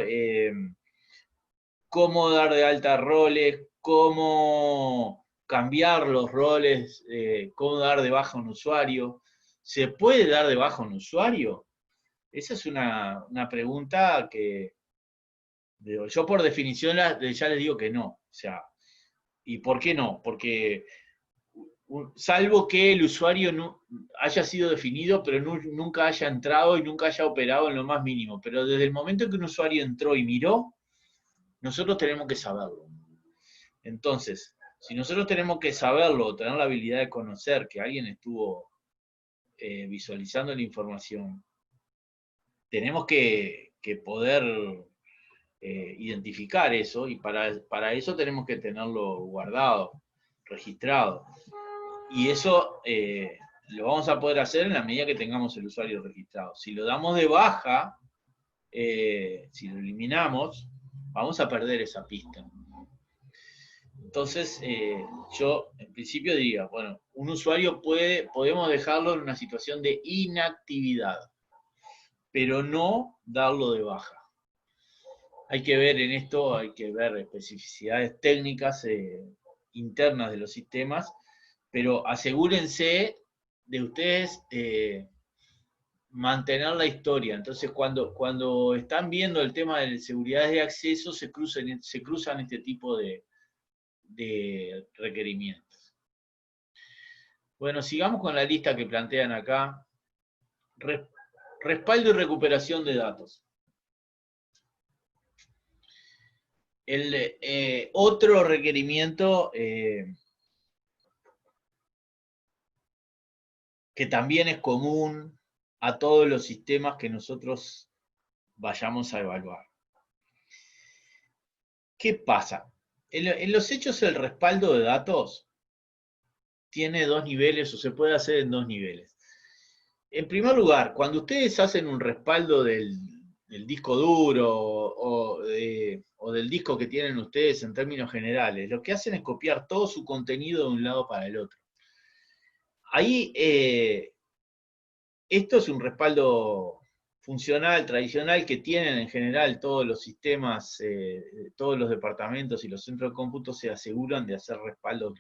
A: cómo dar de alta roles, cómo cambiar los roles, cómo dar de baja un usuario. ¿Se puede dar de baja un usuario? Esa es una pregunta que yo por definición ya les digo que no. O sea, ¿y por qué no? Porque salvo que el usuario no haya sido definido, pero nunca haya entrado y nunca haya operado en lo más mínimo. Pero desde el momento en que un usuario entró y miró, nosotros tenemos que saberlo. Entonces, si nosotros tenemos que saberlo, tener la habilidad de conocer que alguien estuvo visualizando la información, tenemos que poder identificar eso, y para eso tenemos que tenerlo guardado, registrado. Y eso lo vamos a poder hacer en la medida que tengamos el usuario registrado. Si lo damos de baja, si lo eliminamos, vamos a perder esa pista. Entonces, yo en principio diría, bueno, un usuario podemos dejarlo en una situación de inactividad, pero no darlo de baja. Hay que ver en esto, hay que ver especificidades técnicas internas de los sistemas, pero asegúrense de ustedes mantener la historia. Entonces, cuando están viendo el tema de seguridad de acceso, se cruzan este tipo de requerimientos. Bueno, sigamos con la lista que plantean acá. Respaldo y recuperación de datos. Otro requerimiento que también es común a todos los sistemas que nosotros vayamos a evaluar. ¿Qué pasa? En los hechos el respaldo de datos tiene dos niveles o se puede hacer en dos niveles. En primer lugar, cuando ustedes hacen un respaldo del disco duro o del disco que tienen ustedes en términos generales, lo que hacen es copiar todo su contenido de un lado para el otro. Ahí, esto es un respaldo funcional, tradicional, que tienen en general todos los sistemas, todos los departamentos y los centros de cómputo se aseguran de hacer respaldos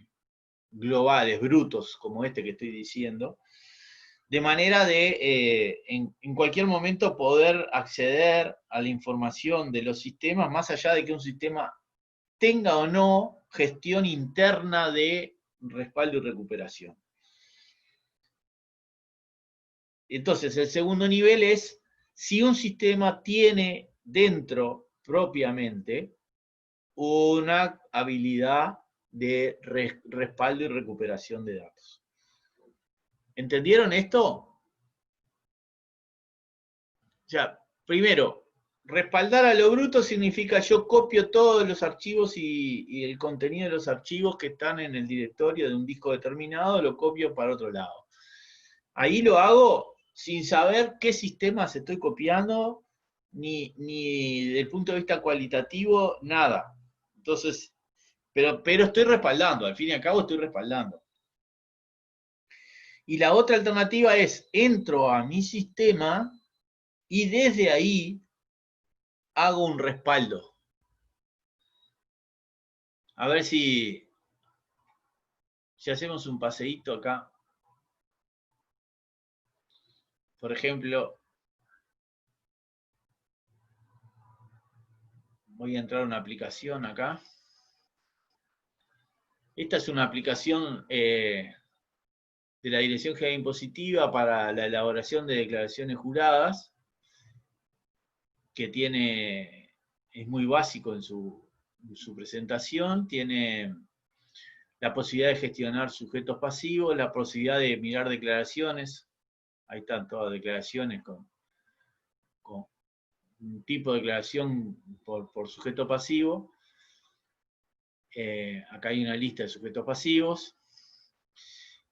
A: globales, brutos, como este que estoy diciendo, de manera de en cualquier momento poder acceder a la información de los sistemas, más allá de que un sistema tenga o no gestión interna de respaldo y recuperación. Entonces, el segundo nivel es si un sistema tiene dentro propiamente una habilidad de respaldo y recuperación de datos. ¿Entendieron esto? O sea, primero, respaldar a lo bruto significa yo copio todos los archivos y el contenido de los archivos que están en el directorio de un disco determinado, lo copio para otro lado. Ahí lo hago sin saber qué sistemas estoy copiando, ni desde el punto de vista cualitativo, nada. Entonces, pero estoy respaldando, al fin y al cabo estoy respaldando. Y la otra alternativa es, entro a mi sistema y desde ahí hago un respaldo. A ver si hacemos un paseíto acá. Por ejemplo, voy a entrar a una aplicación acá. Esta es una aplicación de la Dirección General Impositiva para la elaboración de declaraciones juradas, que es muy básico en su presentación, tiene la posibilidad de gestionar sujetos pasivos, la posibilidad de mirar declaraciones, ahí están todas declaraciones con un tipo de declaración por sujeto pasivo, acá hay una lista de sujetos pasivos,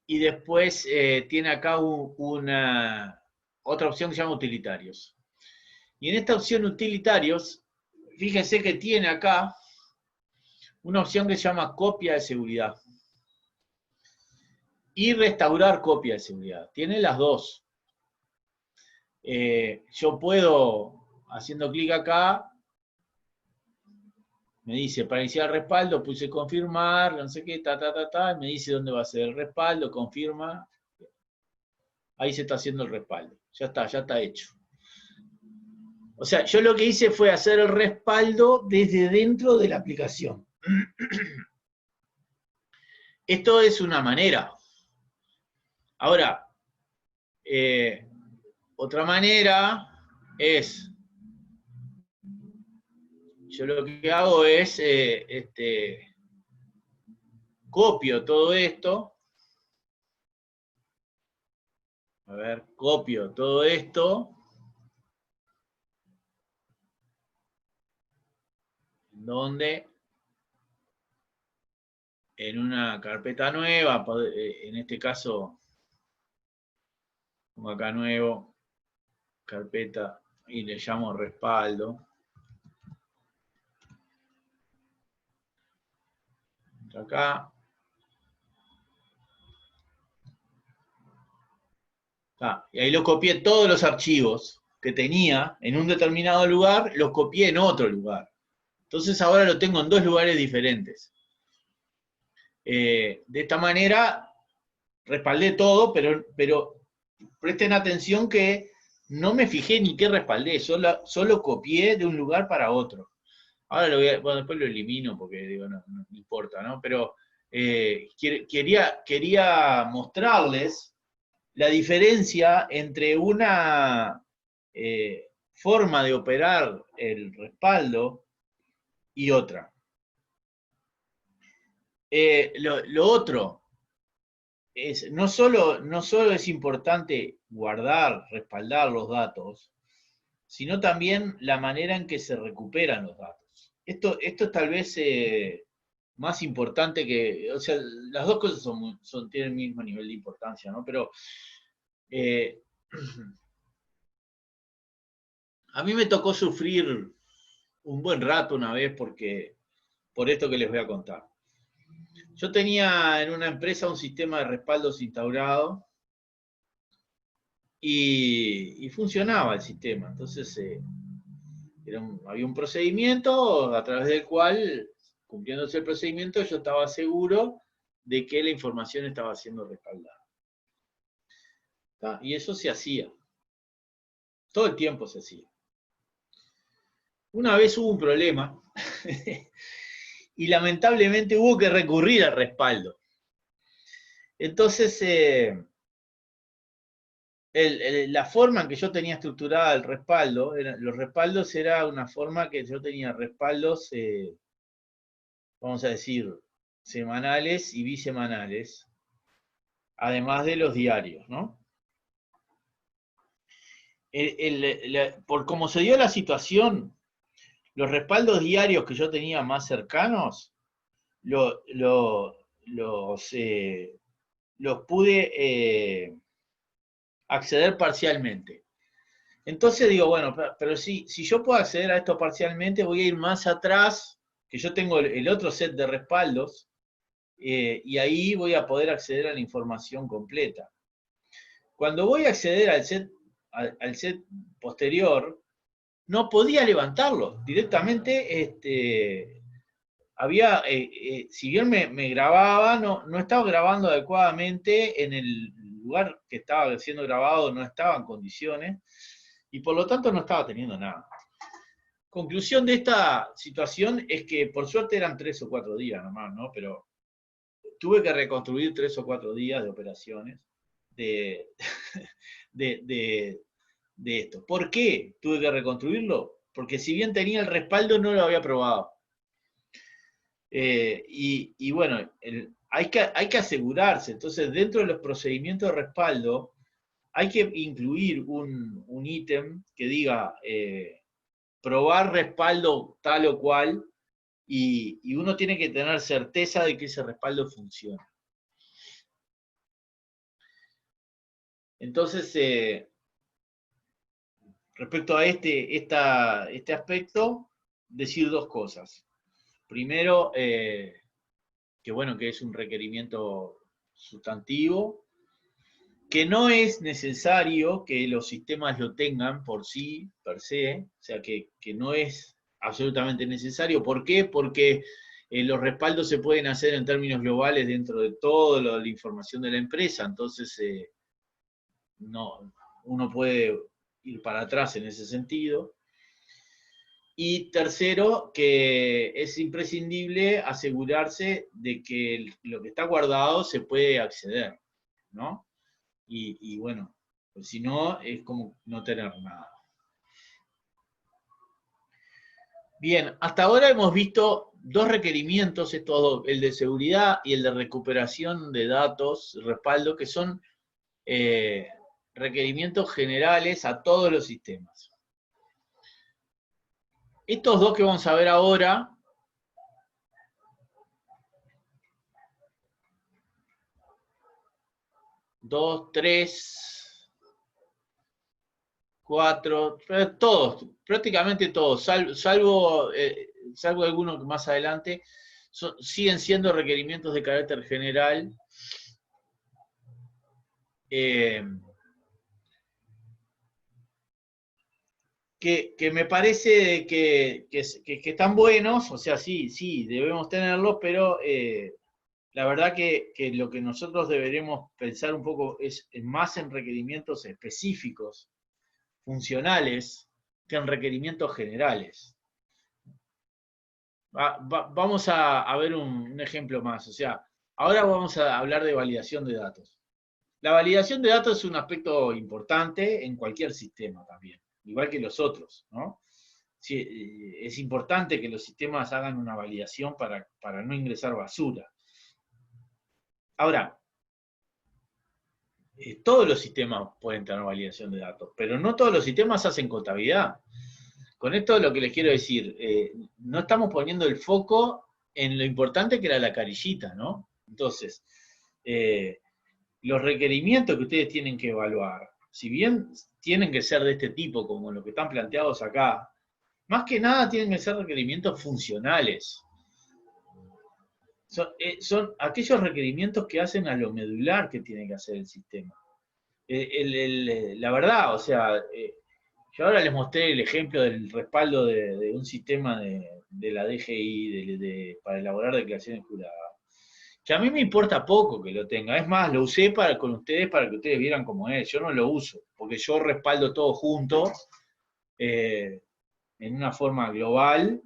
A: y después tiene acá otra opción que se llama utilitarios. Y en esta opción utilitarios, fíjense que tiene acá una opción que se llama copia de seguridad. Y restaurar copia de seguridad. Tiene las dos. Yo puedo, haciendo clic acá, me dice, para iniciar el respaldo, puse confirmar, no sé qué, me dice dónde va a ser el respaldo, confirma. Ahí se está haciendo el respaldo. Ya está hecho. O sea, yo lo que hice fue hacer el respaldo desde dentro de la aplicación. Esto es una manera. Ahora, otra manera es, yo lo que hago es, copio todo esto. A ver, copio todo esto. Donde en una carpeta nueva, en este caso, pongo acá nuevo, carpeta, y le llamo respaldo. Acá. Y ahí lo copié todos los archivos que tenía en un determinado lugar, los copié en otro lugar. Entonces ahora lo tengo en dos lugares diferentes. De esta manera respaldé todo, pero presten atención que no me fijé ni qué respaldé, solo copié de un lugar para otro. Ahora bueno, después lo elimino porque digo, no importa, ¿no? Pero quería mostrarles la diferencia entre una forma de operar el respaldo y otra. Lo otro es, no solo es importante guardar, respaldar los datos, sino también la manera en que se recuperan los datos. Esto tal vez más importante que, o sea, las dos cosas tienen el mismo nivel de importancia, ¿no? Pero a mí me tocó sufrir un buen rato una vez por esto que les voy a contar. Yo tenía en una empresa un sistema de respaldos instaurado y funcionaba el sistema. Entonces, había un procedimiento a través del cual, cumpliéndose el procedimiento, yo estaba seguro de que la información estaba siendo respaldada. ¿Tá? Y eso se hacía. Todo el tiempo se hacía. Una vez hubo un problema y lamentablemente hubo que recurrir al respaldo. Entonces, la forma en que yo tenía estructurada el respaldo, los respaldos era una forma que yo tenía respaldos, vamos a decir, semanales y bisemanales, además de los diarios, ¿no? Por cómo se dio la situación, los respaldos diarios que yo tenía más cercanos, los pude acceder parcialmente. Entonces digo, bueno, pero si yo puedo acceder a esto parcialmente, voy a ir más atrás, que yo tengo el otro set de respaldos, y ahí voy a poder acceder a la información completa. Cuando voy a acceder al set posterior, no podía levantarlo. Directamente, si bien me grababa, no estaba grabando adecuadamente en el lugar que estaba siendo grabado, no estaba en condiciones, y por lo tanto no estaba teniendo nada. Conclusión de esta situación es que por suerte eran 3 o 4 días nomás, ¿no? Pero tuve que reconstruir 3 o 4 días de operaciones de esto. ¿Por qué tuve que reconstruirlo? Porque si bien tenía el respaldo, no lo había probado. Y bueno, hay que asegurarse. Entonces, dentro de los procedimientos de respaldo, hay que incluir un ítem que diga probar respaldo tal o cual, y uno tiene que tener certeza de que ese respaldo funciona. Entonces, respecto a este aspecto, decir dos cosas. Primero, que bueno, que es un requerimiento sustantivo, que no es necesario que los sistemas lo tengan por sí, per se, o sea, que no es absolutamente necesario. ¿Por qué? Porque los respaldos se pueden hacer en términos globales dentro de toda la información de la empresa, entonces uno puede ir para atrás en ese sentido. Y tercero, que es imprescindible asegurarse de que lo que está guardado se puede acceder, ¿no? Y bueno, pues si no, es como no tener nada. Bien, hasta ahora hemos visto dos requerimientos, el de seguridad y el de recuperación de datos, respaldo, que son requerimientos generales a todos los sistemas. Estos dos que vamos a ver ahora, 2, 3, 4, todos, prácticamente todos, salvo algunos más adelante, siguen siendo requerimientos de carácter general. Que me parece que están buenos, o sea, sí, debemos tenerlos, pero la verdad que lo que nosotros deberemos pensar un poco es más en requerimientos específicos, funcionales, que en requerimientos generales. Vamos a ver un ejemplo más, o sea, ahora vamos a hablar de validación de datos. La validación de datos es un aspecto importante en cualquier sistema también, igual que los otros, ¿no? Sí, es importante que los sistemas hagan una validación para no ingresar basura. Ahora, todos los sistemas pueden tener validación de datos, pero no todos los sistemas hacen contabilidad. Con esto lo que les quiero decir, no estamos poniendo el foco en lo importante que era la carillita, ¿no? Entonces, los requerimientos que ustedes tienen que evaluar, si bien tienen que ser de este tipo, como los que están planteados acá, más que nada tienen que ser requerimientos funcionales. Son aquellos requerimientos que hacen a lo medular que tiene que hacer el sistema. La verdad, o sea, yo ahora les mostré el ejemplo del respaldo de un sistema de la DGI para elaborar declaraciones juradas. Que a mí me importa poco que lo tenga. Es más, lo usé con ustedes para que ustedes vieran cómo es. Yo no lo uso, porque yo respaldo todo junto, en una forma global,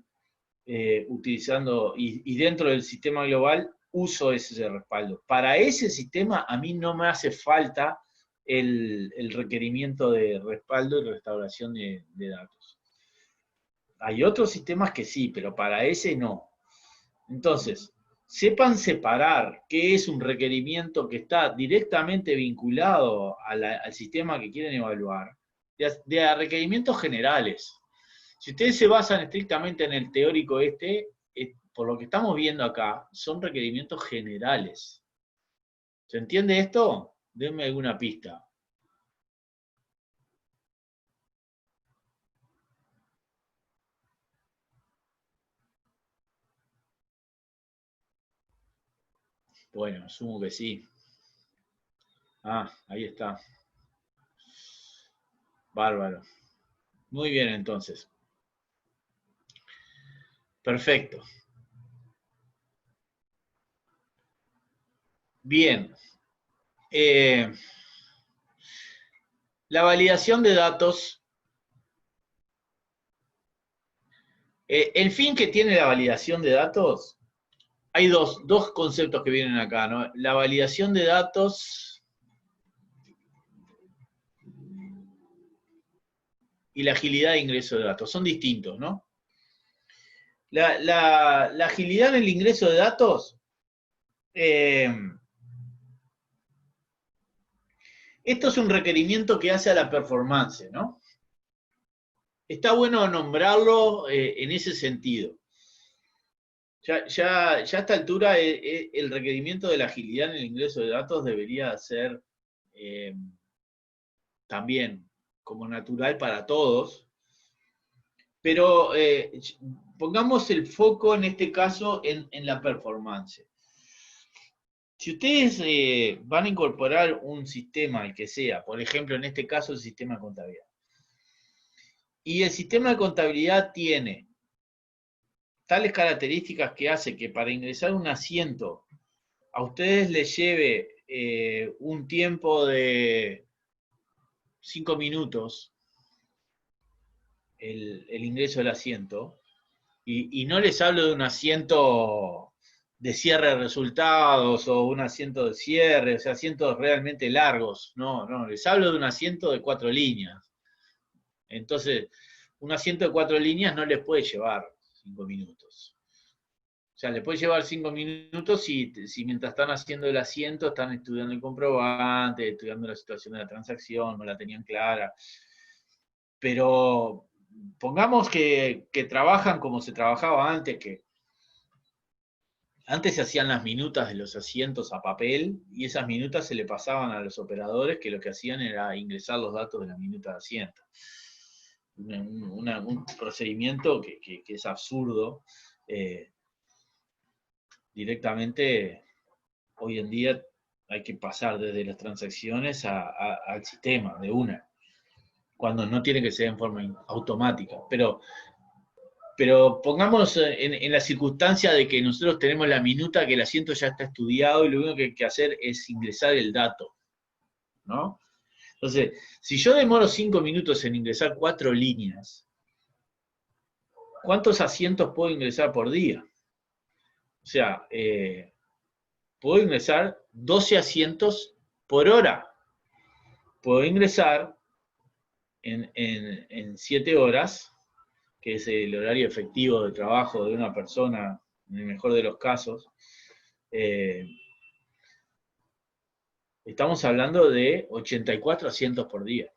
A: utilizando, y dentro del sistema global uso ese respaldo. Para ese sistema a mí no me hace falta el requerimiento de respaldo y restauración de datos. Hay otros sistemas que sí, pero para ese no. Entonces, sepan separar qué es un requerimiento que está directamente vinculado al sistema que quieren evaluar, de requerimientos generales. Si ustedes se basan estrictamente en el teórico por lo que estamos viendo acá, son requerimientos generales. ¿Se entiende esto? Denme alguna pista. Bueno, asumo que sí. Ah, ahí está. Bárbaro. Muy bien, entonces. Perfecto. Bien. La validación de datos. El fin que tiene la validación de datos, hay dos conceptos que vienen acá, ¿no? La validación de datos y la agilidad de ingreso de datos. Son distintos, ¿no? La agilidad en el ingreso de datos, esto es un requerimiento que hace a la performance, ¿no? Está bueno nombrarlo en ese sentido. Ya a esta altura el requerimiento de la agilidad en el ingreso de datos debería ser también como natural para todos, pero pongamos el foco en este caso en la performance. Si ustedes van a incorporar un sistema, el que sea, por ejemplo, en este caso el sistema de contabilidad, y el sistema de contabilidad tiene tales características que hace que para ingresar un asiento a ustedes les lleve un tiempo de 5 minutos el ingreso del asiento, y no les hablo de un asiento de cierre de resultados o un asiento de cierre, o sea, asientos realmente largos, no, les hablo de un asiento de 4 líneas. Entonces, un asiento de 4 líneas no les puede llevar 5 minutos. O sea, les puede llevar 5 minutos si mientras están haciendo el asiento están estudiando el comprobante, estudiando la situación de la transacción, no la tenían clara. Pero pongamos que trabajan como se trabajaba antes, que antes se hacían las minutas de los asientos a papel y esas minutas se le pasaban a los operadores, que lo que hacían era ingresar los datos de la minuta de asiento. Un procedimiento que es absurdo. Directamente, hoy en día hay que pasar desde las transacciones al sistema de una, cuando no tiene que ser en forma automática. Pero pongamos en la circunstancia de que nosotros tenemos la minuta, que el asiento ya está estudiado y lo único que hay que hacer es ingresar el dato, ¿no? Entonces, si yo demoro 5 minutos en ingresar 4 líneas, ¿cuántos asientos puedo ingresar por día? O sea, puedo ingresar 12 asientos por hora. Puedo ingresar en 7 horas, que es el horario efectivo de trabajo de una persona, en el mejor de los casos. Estamos hablando de 84 asientos por día.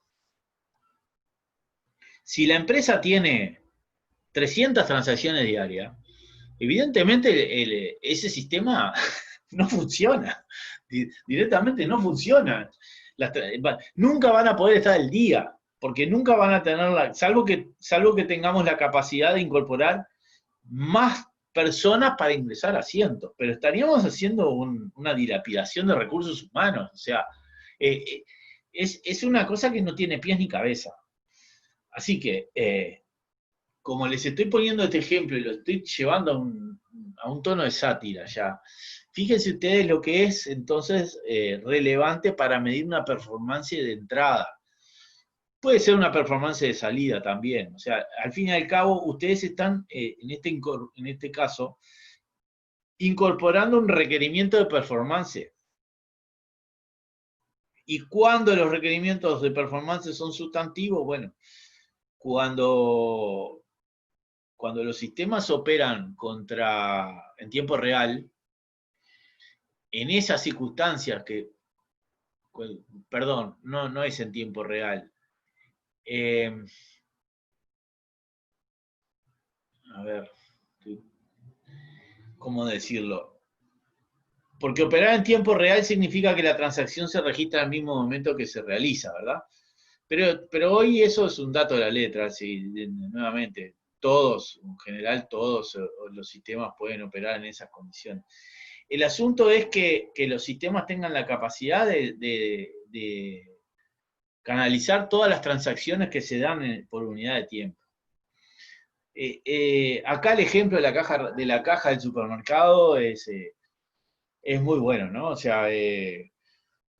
A: Si la empresa tiene 300 transacciones diarias, evidentemente ese sistema no funciona, directamente no funciona. Nunca van a poder estar al día, porque nunca van a tener salvo que tengamos la capacidad de incorporar más personas para ingresar a asientos, pero estaríamos haciendo una dilapidación de recursos humanos, o sea, eh, es una cosa que no tiene pies ni cabeza. Así que, como les estoy poniendo este ejemplo y lo estoy llevando a un tono de sátira ya, fíjense ustedes lo que es entonces relevante para medir una performance de entrada. Puede ser una performance de salida también. O sea, al fin y al cabo, ustedes están, en este caso, incorporando un requerimiento de performance. ¿Y cuándo los requerimientos de performance son sustantivos? Bueno, cuando los sistemas operan en tiempo real, en esas circunstancias perdón, no es en tiempo real. A ver, ¿cómo decirlo? Porque operar en tiempo real significa que la transacción se registra al mismo momento que se realiza, ¿verdad? Pero hoy eso es un dato de la letra, nuevamente, en general todos los sistemas pueden operar en esas condiciones. El asunto es que los sistemas tengan la capacidad de canalizar todas las transacciones que se dan por unidad de tiempo. Acá el ejemplo de la caja del supermercado es muy bueno, ¿no? O sea,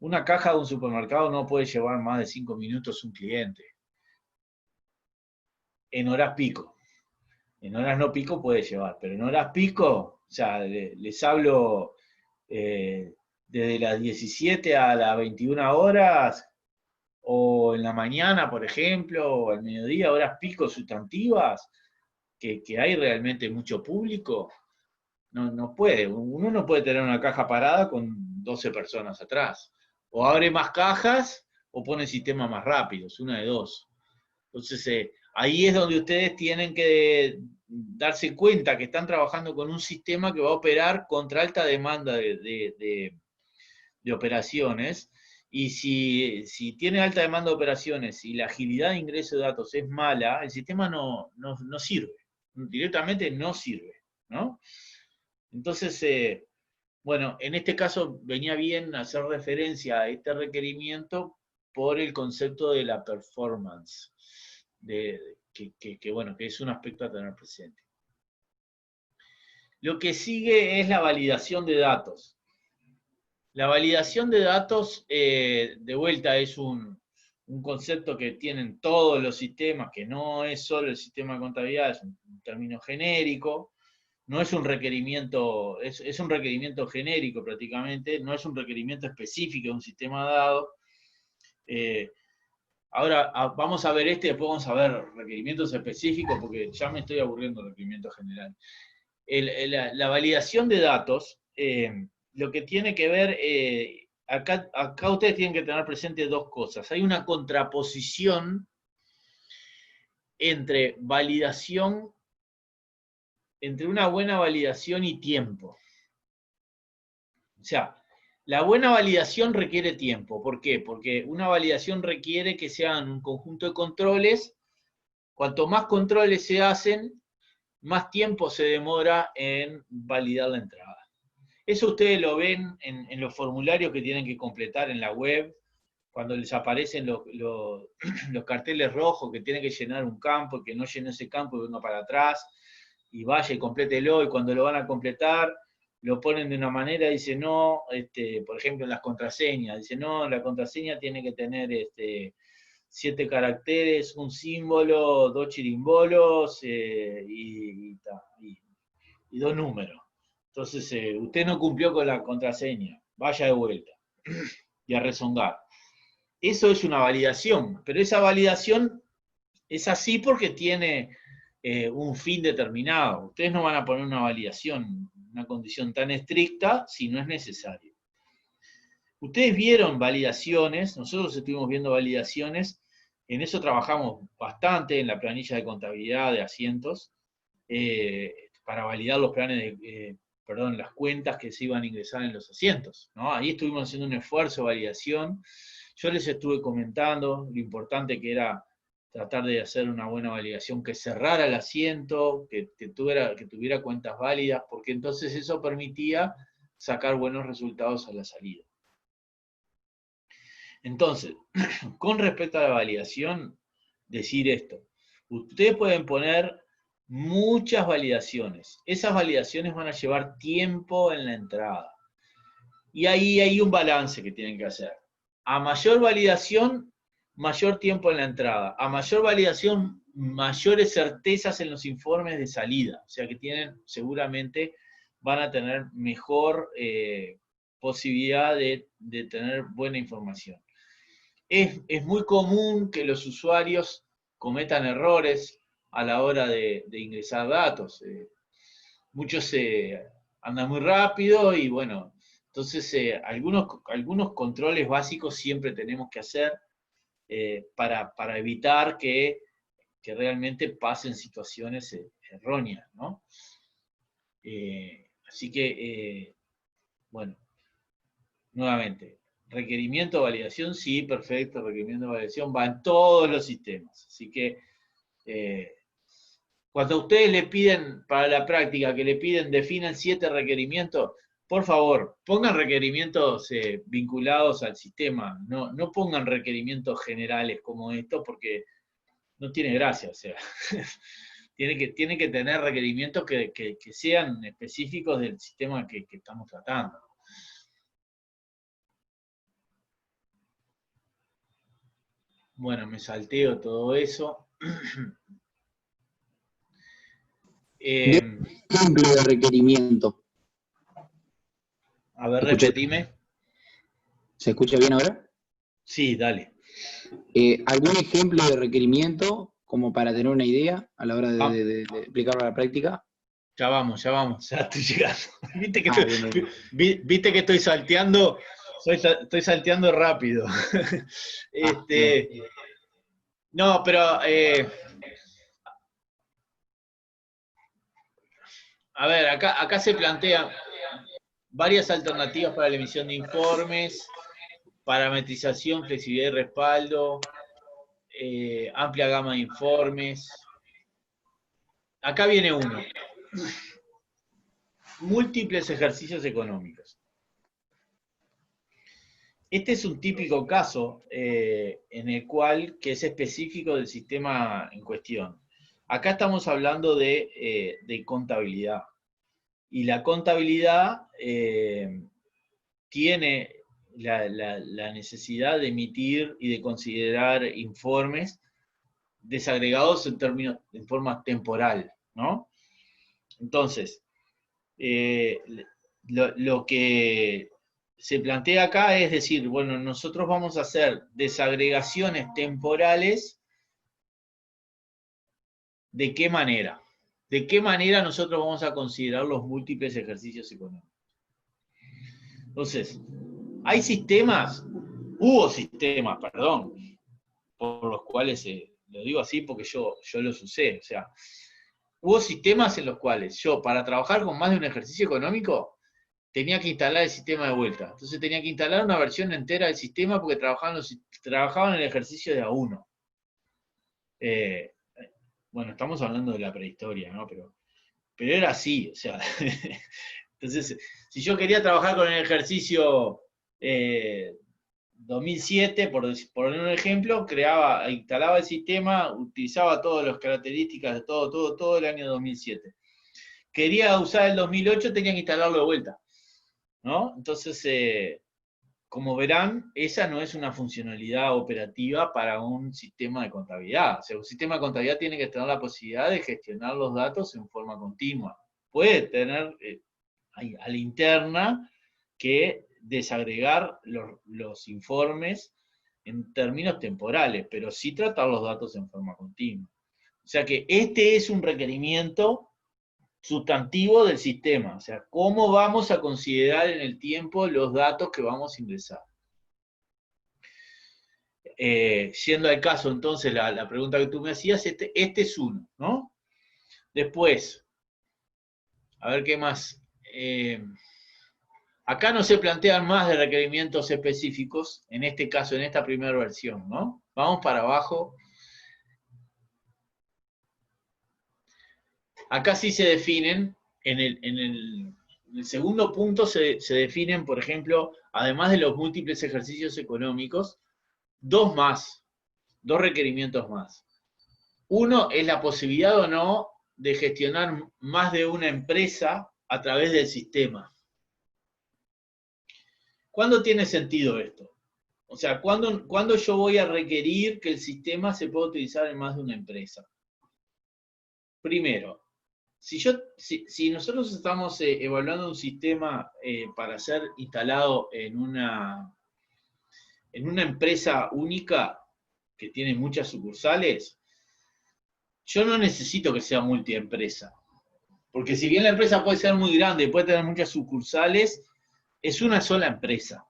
A: una caja de un supermercado no puede llevar más de 5 minutos un cliente. En horas pico. En horas no pico puede llevar, pero en horas pico, o sea, les hablo desde las 17 a las 21 horas, o en la mañana, por ejemplo, o al mediodía, horas pico sustantivas, que hay realmente mucho público, no puede. Uno no puede tener una caja parada con 12 personas atrás. O abre más cajas o pone sistemas más rápidos, una de dos. Entonces, ahí es donde ustedes tienen que darse cuenta que están trabajando con un sistema que va a operar contra alta demanda de operaciones. Y si tiene alta demanda de operaciones y la agilidad de ingreso de datos es mala, el sistema no sirve. Directamente no sirve, ¿no? Entonces, bueno, en este caso venía bien hacer referencia a este requerimiento por el concepto de la performance, bueno, que es un aspecto a tener presente. Lo que sigue es la validación de datos. La validación de datos, de vuelta, es un concepto que tienen todos los sistemas, que no es solo el sistema de contabilidad, es un término genérico. No es un requerimiento, es un requerimiento genérico prácticamente, no es un requerimiento específico de un sistema dado. Ahora vamos a ver después vamos a ver requerimientos específicos, porque ya me estoy aburriendo de requerimientos generales. La validación de datos, lo que tiene que ver, acá ustedes tienen que tener presente dos cosas. Hay una contraposición entre una buena validación y tiempo. O sea, la buena validación requiere tiempo. ¿Por qué? Porque una validación requiere que se hagan un conjunto de controles. Cuanto más controles se hacen, más tiempo se demora en validar la entrada. Eso ustedes lo ven en los formularios que tienen que completar en la web, cuando les aparecen los carteles rojos que tienen que llenar un campo, y que no llene ese campo y venga para atrás, y vaya y complételo, y cuando lo van a completar, lo ponen de una manera, dice no, por ejemplo en las contraseñas, dice no, la contraseña tiene que tener 7 caracteres, un símbolo, 2 chirimbolos y 2 números. Entonces, usted no cumplió con la contraseña, vaya de vuelta y a rezongar. Eso es una validación, pero esa validación es así porque tiene un fin determinado. Ustedes no van a poner una validación, una condición tan estricta si no es necesario. Ustedes vieron validaciones, nosotros estuvimos viendo validaciones, en eso trabajamos bastante en la planilla de contabilidad de asientos, para validar los planes perdón, las cuentas que se iban a ingresar en los asientos, ¿no? Ahí estuvimos haciendo un esfuerzo de validación. Yo les estuve comentando lo importante que era tratar de hacer una buena validación, que cerrara el asiento, que tuviera cuentas válidas, porque entonces eso permitía sacar buenos resultados a la salida. Entonces, con respecto a la validación, decir esto. Ustedes pueden poner muchas validaciones. Esas validaciones van a llevar tiempo en la entrada. Y ahí hay un balance que tienen que hacer. A mayor validación, mayor tiempo en la entrada. A mayor validación, mayores certezas en los informes de salida. O sea que seguramente van a tener mejor posibilidad de tener buena información. Es muy común que los usuarios cometan errores a la hora de ingresar datos. Muchos andan muy rápido y bueno, entonces algunos controles básicos siempre tenemos que hacer para evitar que realmente pasen situaciones erróneas, ¿no? Así que, bueno, nuevamente, requerimiento de validación, sí, perfecto, requerimiento de validación va en todos los sistemas. Así que cuando ustedes le piden para la práctica, que le piden, definan 7 requerimientos, por favor, pongan requerimientos vinculados al sistema, no pongan requerimientos generales como esto, porque no tiene gracia, o sea, tiene que tener requerimientos que sean específicos del sistema que estamos tratando. Bueno, me salteo todo eso.
C: Ejemplo de requerimiento.
A: A ver, repetime.
C: ¿Se escucha bien ahora?
A: Sí, dale.
C: ¿Algún ejemplo de requerimiento como para tener una idea a la hora de aplicarlo a la práctica?
A: Ya vamos, ya estoy llegando.
C: Bien.
A: Viste que estoy salteando, estoy salteando rápido. No, pero a ver, acá se plantean varias alternativas para la emisión de informes, parametrización, flexibilidad y respaldo, amplia gama de informes. Acá viene uno. Múltiples ejercicios económicos. Este es un típico caso en el cual, que es específico del sistema en cuestión. Acá estamos hablando de contabilidad. Y la contabilidad tiene la necesidad de emitir y de considerar informes desagregados en forma temporal, ¿no? Entonces, lo que se plantea acá es decir, bueno, nosotros vamos a hacer desagregaciones temporales. ¿De qué manera? ¿De qué manera nosotros vamos a considerar los múltiples ejercicios económicos? Entonces, hubo sistemas, perdón, por los cuales, lo digo así porque yo los usé, o sea, hubo sistemas en los cuales yo, para trabajar con más de un ejercicio económico, tenía que instalar el sistema de vuelta. Entonces tenía que instalar una versión entera del sistema porque trabajaban en el ejercicio de a uno. Bueno, estamos hablando de la prehistoria, ¿no? Pero era así, o sea. Entonces, si yo quería trabajar con el ejercicio 2007, por poner un ejemplo, instalaba el sistema, utilizaba todas las características de todo el año 2007. Quería usar el 2008, tenía que instalarlo de vuelta, ¿no? Entonces, como verán, esa no es una funcionalidad operativa para un sistema de contabilidad. O sea, un sistema de contabilidad tiene que tener la posibilidad de gestionar los datos en forma continua. Puede tener a la interna que desagregar los informes en términos temporales, pero sí tratar los datos en forma continua. O sea que este es un requerimiento sustantivo del sistema, o sea, cómo vamos a considerar en el tiempo los datos que vamos a ingresar. Siendo al caso, entonces, la pregunta que tú me hacías, este es uno, ¿no? Después, A ver qué más. Acá no se plantean más de requerimientos específicos, en este caso, en esta primera versión, ¿no? Vamos para abajo. Acá sí se definen, en el segundo punto se definen, por ejemplo, además de los múltiples ejercicios económicos, dos requerimientos más. Uno es la posibilidad o no de gestionar más de una empresa a través del sistema. ¿Cuándo tiene sentido esto? O sea, ¿cuándo yo voy a requerir que el sistema se pueda utilizar en más de una empresa? Primero, si nosotros estamos evaluando un sistema para ser instalado en una empresa única que tiene muchas sucursales, yo no necesito que sea multiempresa. Porque si bien la empresa puede ser muy grande y puede tener muchas sucursales, es una sola empresa.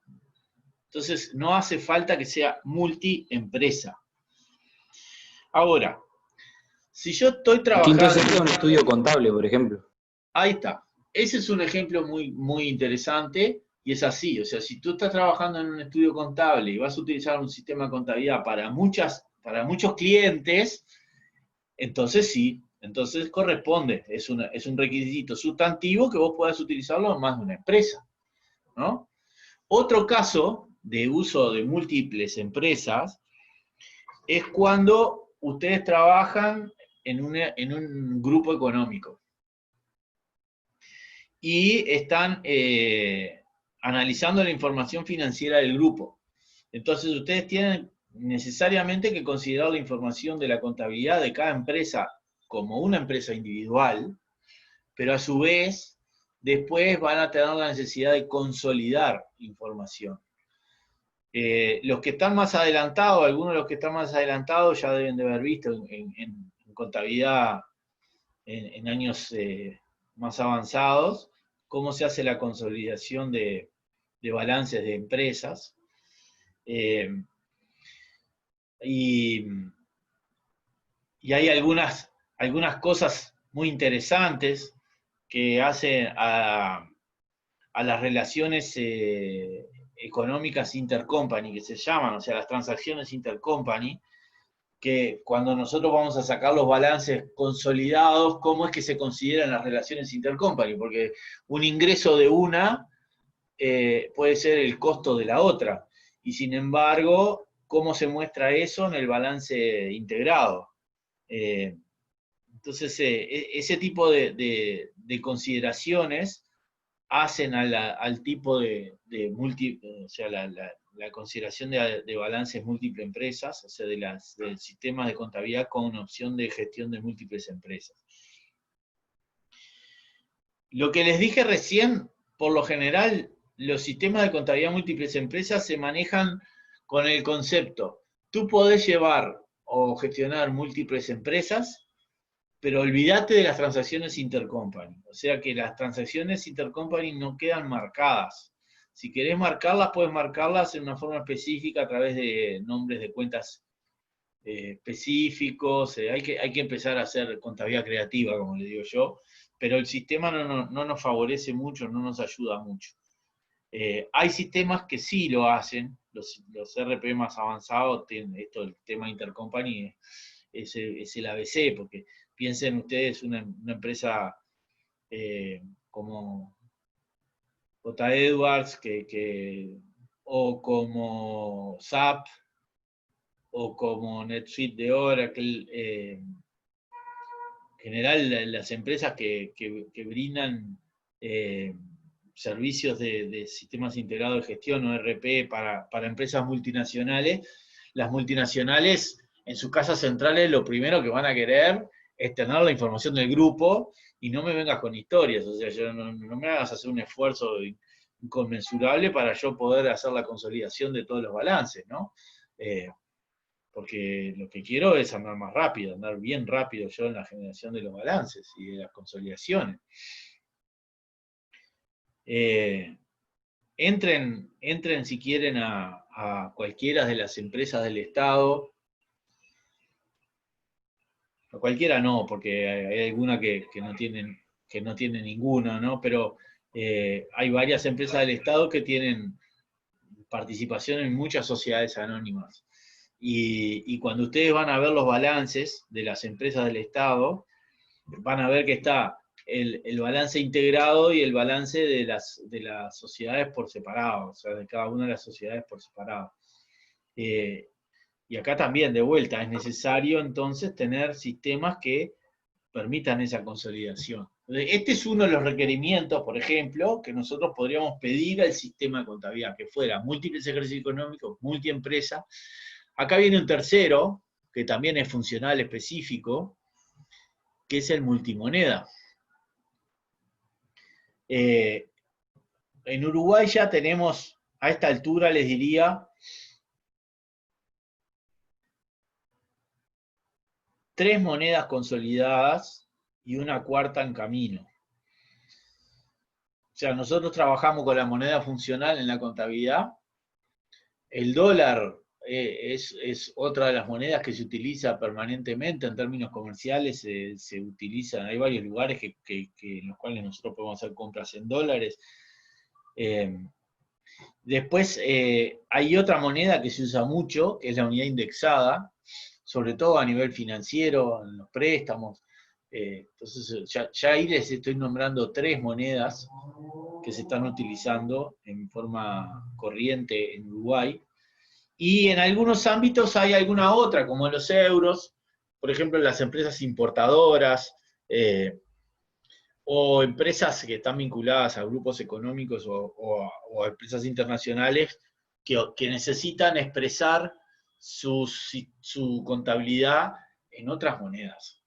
A: Entonces, no hace falta que sea multiempresa. Ahora, si yo estoy trabajando...
C: Distinto sería un estudio contable, por ejemplo.
A: Ahí está. Ese es un ejemplo muy, muy interesante y es así. O sea, si tú estás trabajando en un estudio contable y vas a utilizar un sistema de contabilidad para muchos clientes, entonces sí, entonces corresponde. Es un requisito sustantivo que vos puedas utilizarlo en más de una empresa, ¿no? Otro caso de uso de múltiples empresas es cuando ustedes trabajan en un grupo económico y están analizando la información financiera del grupo. Entonces ustedes tienen necesariamente que considerar la información de la contabilidad de cada empresa como una empresa individual, pero a su vez después van a tener la necesidad de consolidar información. Los que están más adelantados, algunos de los que están más adelantados ya deben de haber visto en contabilidad en años más avanzados, cómo se hace la consolidación de balances de empresas. Y hay algunas cosas muy interesantes que hacen a las relaciones económicas intercompany, que se llaman, o sea, las transacciones intercompany, que cuando nosotros vamos a sacar los balances consolidados, ¿cómo es que se consideran las relaciones intercompany? Porque un ingreso de una puede ser el costo de la otra, y sin embargo, ¿cómo se muestra eso en el balance integrado? Entonces, ese tipo de consideraciones hacen al tipo o sea, la consideración de balances múltiples empresas, o sea, del sistema de contabilidad con una opción de gestión de múltiples empresas. Lo que les dije recién, por lo general, los sistemas de contabilidad múltiples empresas se manejan con el concepto, tú podés llevar o gestionar múltiples empresas, pero olvídate de las transacciones intercompany. O sea que las transacciones intercompany no quedan marcadas. Si querés marcarlas, puedes marcarlas en una forma específica a través de nombres de cuentas específicos. Hay que empezar a hacer contabilidad creativa, como le digo yo, pero el sistema no nos favorece mucho, no nos ayuda mucho. Hay sistemas que sí lo hacen, los RP más avanzados tienen esto, el tema intercompany es el ABC, porque piensen ustedes una empresa como J. Edwards, o como SAP, o como NetSuite de Oracle, en general las empresas que brindan servicios de sistemas integrados de gestión o RP para empresas multinacionales, las multinacionales en sus casas centrales lo primero que van a querer es tener la información del grupo y no me vengas con historias, o sea, no me hagas hacer un esfuerzo inconmensurable para yo poder hacer la consolidación de todos los balances, ¿no? Porque lo que quiero es andar más rápido, andar bien rápido yo en la generación de los balances y de las consolidaciones. Entren si quieren a cualquiera de las empresas del Estado. A cualquiera no, porque hay alguna que no tienen que no tiene ninguno, ¿no? Pero hay varias empresas del Estado que tienen participación en muchas sociedades anónimas. Y cuando ustedes van a ver los balances de las empresas del Estado, van a ver que está el balance integrado y el balance de las sociedades por separado, o sea, de cada una de las sociedades por separado. Y acá también, de vuelta, es necesario entonces tener sistemas que permitan esa consolidación. Este es uno de los requerimientos, por ejemplo, que nosotros podríamos pedir al sistema de contabilidad, que fuera múltiples ejercicios económicos, multiempresa. Acá viene un tercero, que también es funcional específico, que es el multimoneda. En Uruguay ya tenemos, a esta altura les diría, 3 monedas consolidadas y una cuarta en camino. O sea, nosotros trabajamos con la moneda funcional en la contabilidad. El dólar es otra de las monedas que se utiliza permanentemente en términos comerciales. Se utilizan, hay varios lugares en los cuales nosotros podemos hacer compras en dólares. Después hay otra moneda que se usa mucho, que es la unidad indexada, sobre todo a nivel financiero, en los préstamos. Entonces, ya ahí les estoy nombrando 3 monedas que se están utilizando en forma corriente en Uruguay. Y en algunos ámbitos hay alguna otra, como los euros, por ejemplo, las empresas importadoras, o empresas que están vinculadas a grupos económicos o a empresas internacionales que necesitan expresar su contabilidad en otras monedas.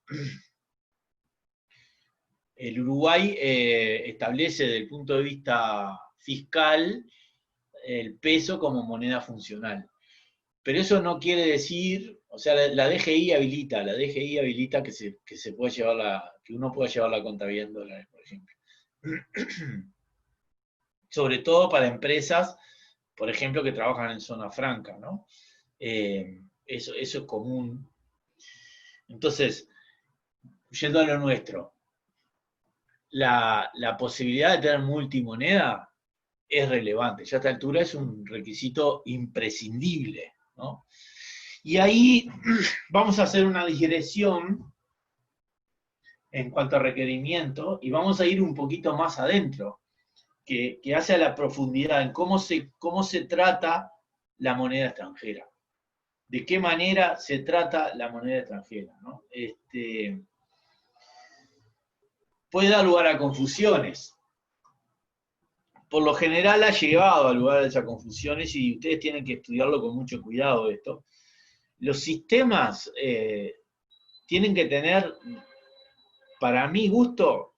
A: El Uruguay establece desde el punto de vista fiscal el peso como moneda funcional. Pero eso no quiere decir, o sea, la DGI habilita que se puede llevar que uno pueda llevar la contabilidad en dólares, por ejemplo. Sobre todo para empresas, por ejemplo, que trabajan en zona franca, ¿no? Eso es común. Entonces, yendo a lo nuestro, la posibilidad de tener multimoneda es relevante. Ya a esta altura es un requisito imprescindible, ¿no? Y ahí vamos a hacer una digresión en cuanto a requerimiento y vamos a ir un poquito más adentro, que hace a la profundidad en cómo se trata la moneda extranjera. De qué manera se trata la moneda extranjera, ¿no? Puede dar lugar a confusiones. Por lo general ha llegado a lugar a esas confusiones y ustedes tienen que estudiarlo con mucho cuidado esto. Los sistemas tienen que tener, para mi gusto,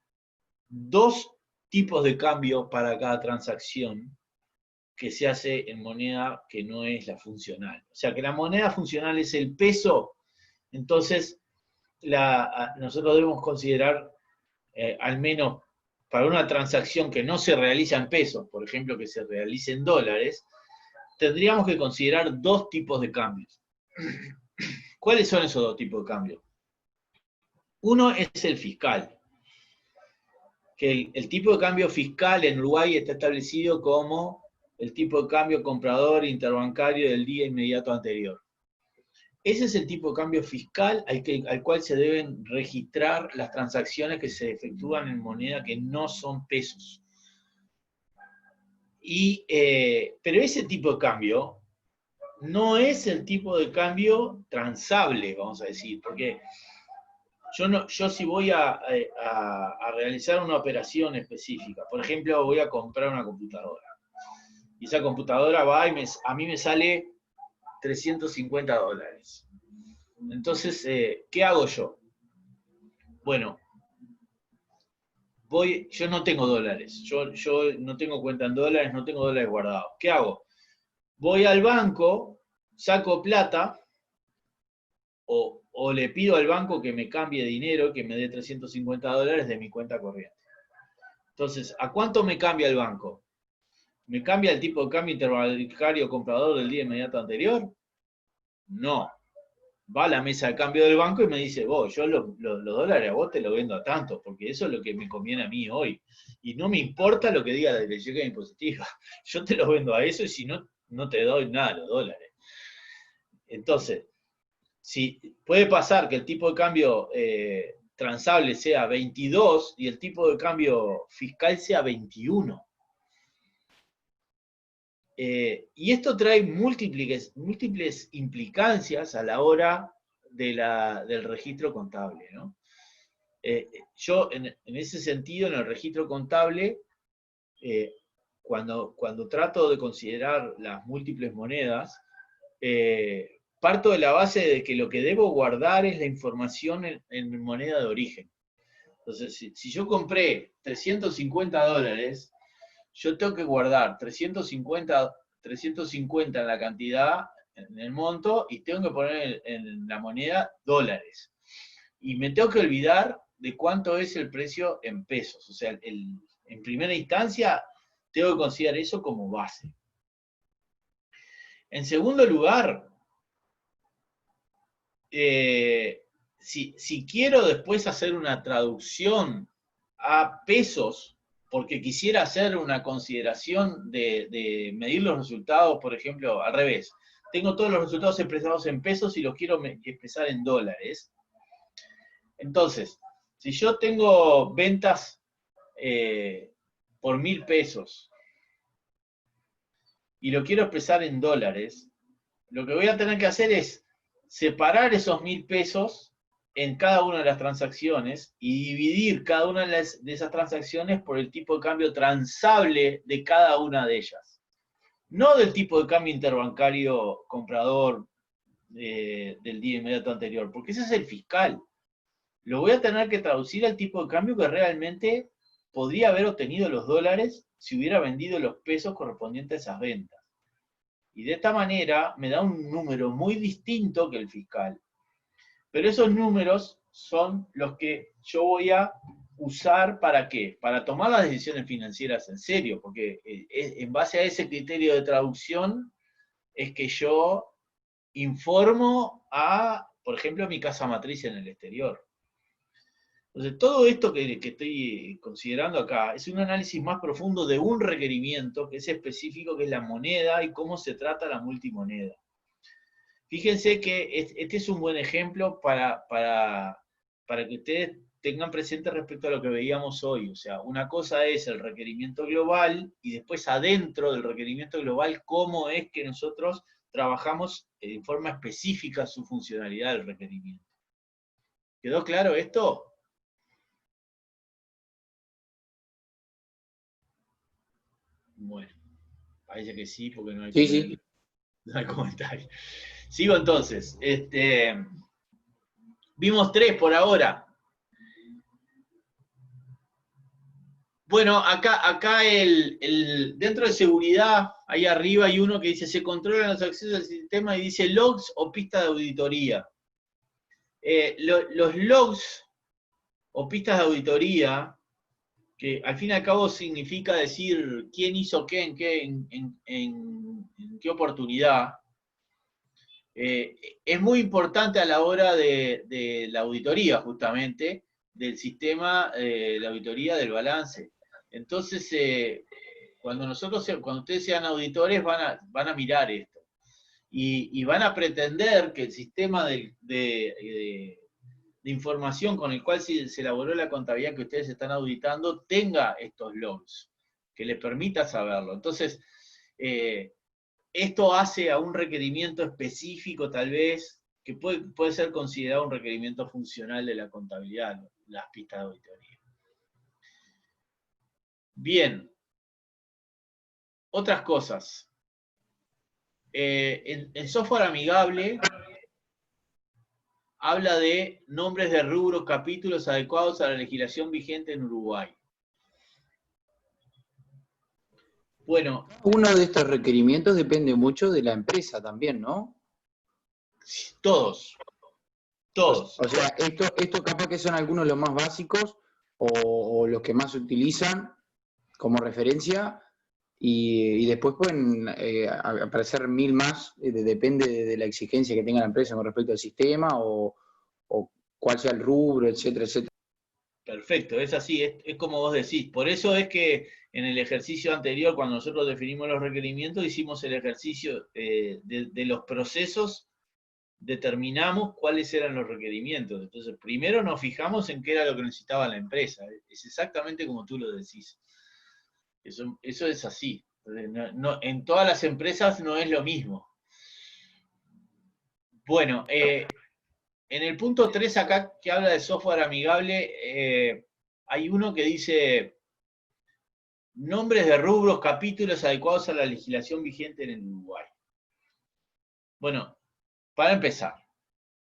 A: 2 tipos de cambio para cada transacción que se hace en moneda que no es la funcional. O sea, que la moneda funcional es el peso, entonces nosotros debemos considerar, al menos para una transacción que no se realiza en pesos, por ejemplo, que se realice en dólares, tendríamos que considerar 2 tipos de cambios. ¿Cuáles son esos 2 tipos de cambios? Uno es el fiscal, que el tipo de cambio fiscal en Uruguay está establecido como el tipo de cambio comprador interbancario del día inmediato anterior. Ese es el tipo de cambio fiscal al cual se deben registrar las transacciones que se efectúan en moneda que no son pesos. Pero ese tipo de cambio no es el tipo de cambio transable, vamos a decir, porque yo si voy a realizar una operación específica, por ejemplo, voy a comprar una computadora, y esa computadora va y a mí me sale $350. Entonces, ¿qué hago yo? Bueno, yo no tengo dólares, yo no tengo cuenta en dólares, no tengo dólares guardados. ¿Qué hago? Voy al banco, saco plata, o le pido al banco que me cambie dinero, que me dé $350 de mi cuenta corriente. Entonces, ¿a cuánto me cambia el banco? ¿Me cambia el tipo de cambio interbancario comprador del día inmediato anterior? No. va a la mesa de cambio del banco y me dice, vos, yo los dólares a vos te los vendo a tanto, porque eso es lo que me conviene a mí hoy. Y no me importa lo que diga la dirección impositiva. Yo te los vendo a eso y si no, no te doy nada los dólares. Entonces, si puede pasar que el tipo de cambio transable sea 22 y el tipo de cambio fiscal sea 21. Y esto trae múltiples implicancias a la hora del registro contable, ¿no? Yo, en ese sentido, en el registro contable, cuando trato de considerar las múltiples monedas, parto de la base de que lo que debo guardar es la información en moneda de origen. Entonces, si yo compré 350 dólares, yo tengo que guardar 350 en la cantidad, en el monto, y tengo que poner en la moneda dólares. Y me tengo que olvidar de cuánto es el precio en pesos. O sea, en primera instancia, tengo que considerar eso como base. En segundo lugar, si quiero después hacer una traducción a pesos, porque quisiera hacer una consideración de medir los resultados, por ejemplo, al revés. Tengo todos los resultados expresados en pesos y los quiero expresar en dólares. Entonces, si yo tengo ventas por 1.000 pesos y lo quiero expresar en dólares, lo que voy a tener que hacer es separar esos 1.000 pesos en cada una de las transacciones y dividir cada una de esas transacciones por el tipo de cambio transable de cada una de ellas. No del tipo de cambio interbancario comprador del día inmediato anterior, porque ese es el fiscal. Lo voy a tener que traducir al tipo de cambio que realmente podría haber obtenido los dólares si hubiera vendido los pesos correspondientes a esas ventas. Y de esta manera me da un número muy distinto que el fiscal. Pero esos números son los que yo voy a usar ¿para qué? Para tomar las decisiones financieras en serio, porque en base a ese criterio de traducción es que yo informo a, por ejemplo, a mi casa matriz en el exterior. Entonces, todo esto que estoy considerando acá es un análisis más profundo de un requerimiento que es específico, que es la moneda y cómo se trata la multimoneda. Fíjense que este es un buen ejemplo para que ustedes tengan presente respecto a lo que veíamos hoy. O sea, una cosa es el requerimiento global y después adentro del requerimiento global cómo es que nosotros trabajamos en forma específica su funcionalidad del requerimiento. ¿Quedó claro esto? Bueno, parece que sí, porque no hay,
C: Sí.
A: No hay comentario. Sigo entonces. Vimos 3 por ahora. Bueno, acá dentro de seguridad, ahí arriba hay uno que dice, se controlan los accesos al sistema y dice logs o pista de auditoría. Los logs o pistas de auditoría, que al fin y al cabo significa decir quién hizo qué, en qué oportunidad, es muy importante a la hora de la auditoría, justamente, del sistema de la auditoría del balance. Entonces, cuando ustedes sean auditores, van a mirar esto. Y van a pretender que el sistema de información con el cual se elaboró la contabilidad que ustedes están auditando tenga estos logs, que les permita saberlo. Entonces, esto hace a un requerimiento específico, tal vez, que puede ser considerado un requerimiento funcional de la contabilidad, las pistas de auditoría. Bien. Otras cosas. En software amigable habla de nombres de rubros, capítulos adecuados a la legislación vigente en Uruguay. Bueno.
C: Uno de estos requerimientos depende mucho de la empresa también, ¿no?
A: Todos.
C: O sea, esto capaz que son algunos de los más básicos o los que más se utilizan como referencia y después pueden aparecer 1000 más, depende de la exigencia que tenga la empresa con respecto al sistema o cuál sea el rubro, etcétera, etcétera.
A: Perfecto, es así, es como vos decís. Por eso es que en el ejercicio anterior, cuando nosotros definimos los requerimientos, hicimos el ejercicio de los procesos, determinamos cuáles eran los requerimientos. Entonces, primero nos fijamos en qué era lo que necesitaba la empresa. Es exactamente como tú lo decís. Eso es así. En todas las empresas no es lo mismo. Bueno, en el punto 3 acá, que habla de software amigable, hay uno que dice nombres de rubros, capítulos adecuados a la legislación vigente en el Uruguay. Bueno, para empezar,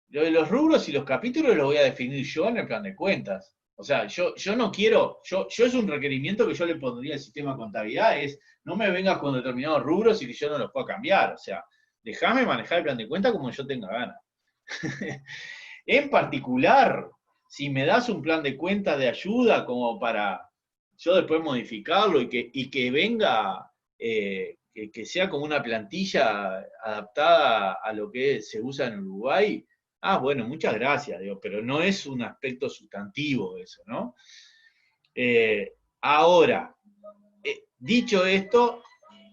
A: lo de los rubros y los capítulos lo voy a definir yo en el plan de cuentas. O sea, yo no quiero, yo es un requerimiento que yo le pondría al sistema de contabilidad, es no me vengas con determinados rubros y que yo no los pueda cambiar. O sea, déjame manejar el plan de cuentas como yo tenga ganas. En particular, si me das un plan de cuenta de ayuda como para yo después modificarlo y que venga, que sea como una plantilla adaptada a lo que se usa en Uruguay, bueno, muchas gracias, digo, pero no es un aspecto sustantivo eso, ¿no? Ahora, dicho esto,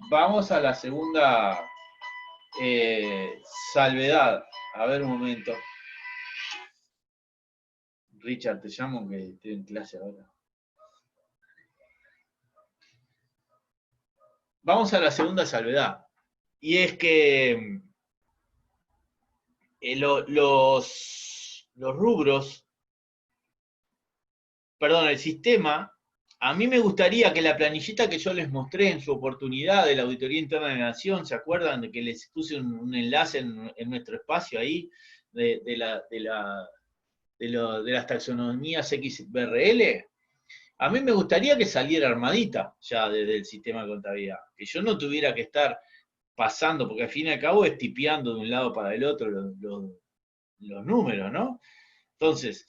A: vamos a la segunda salvedad. A ver un momento. Richard, te llamo que estoy en clase ahora. Vamos a la segunda salvedad. Y es que los rubros, perdón, el sistema, a mí me gustaría que la planillita que yo les mostré en su oportunidad de la Auditoría Interna de la Nación, ¿se acuerdan de que les puse un enlace en nuestro espacio ahí de las taxonomías XBRL? A mí me gustaría que saliera armadita ya desde el sistema de contabilidad, que yo no tuviera que estar pasando, porque al fin y al cabo es tipeando de un lado para el otro los números, ¿no? Entonces,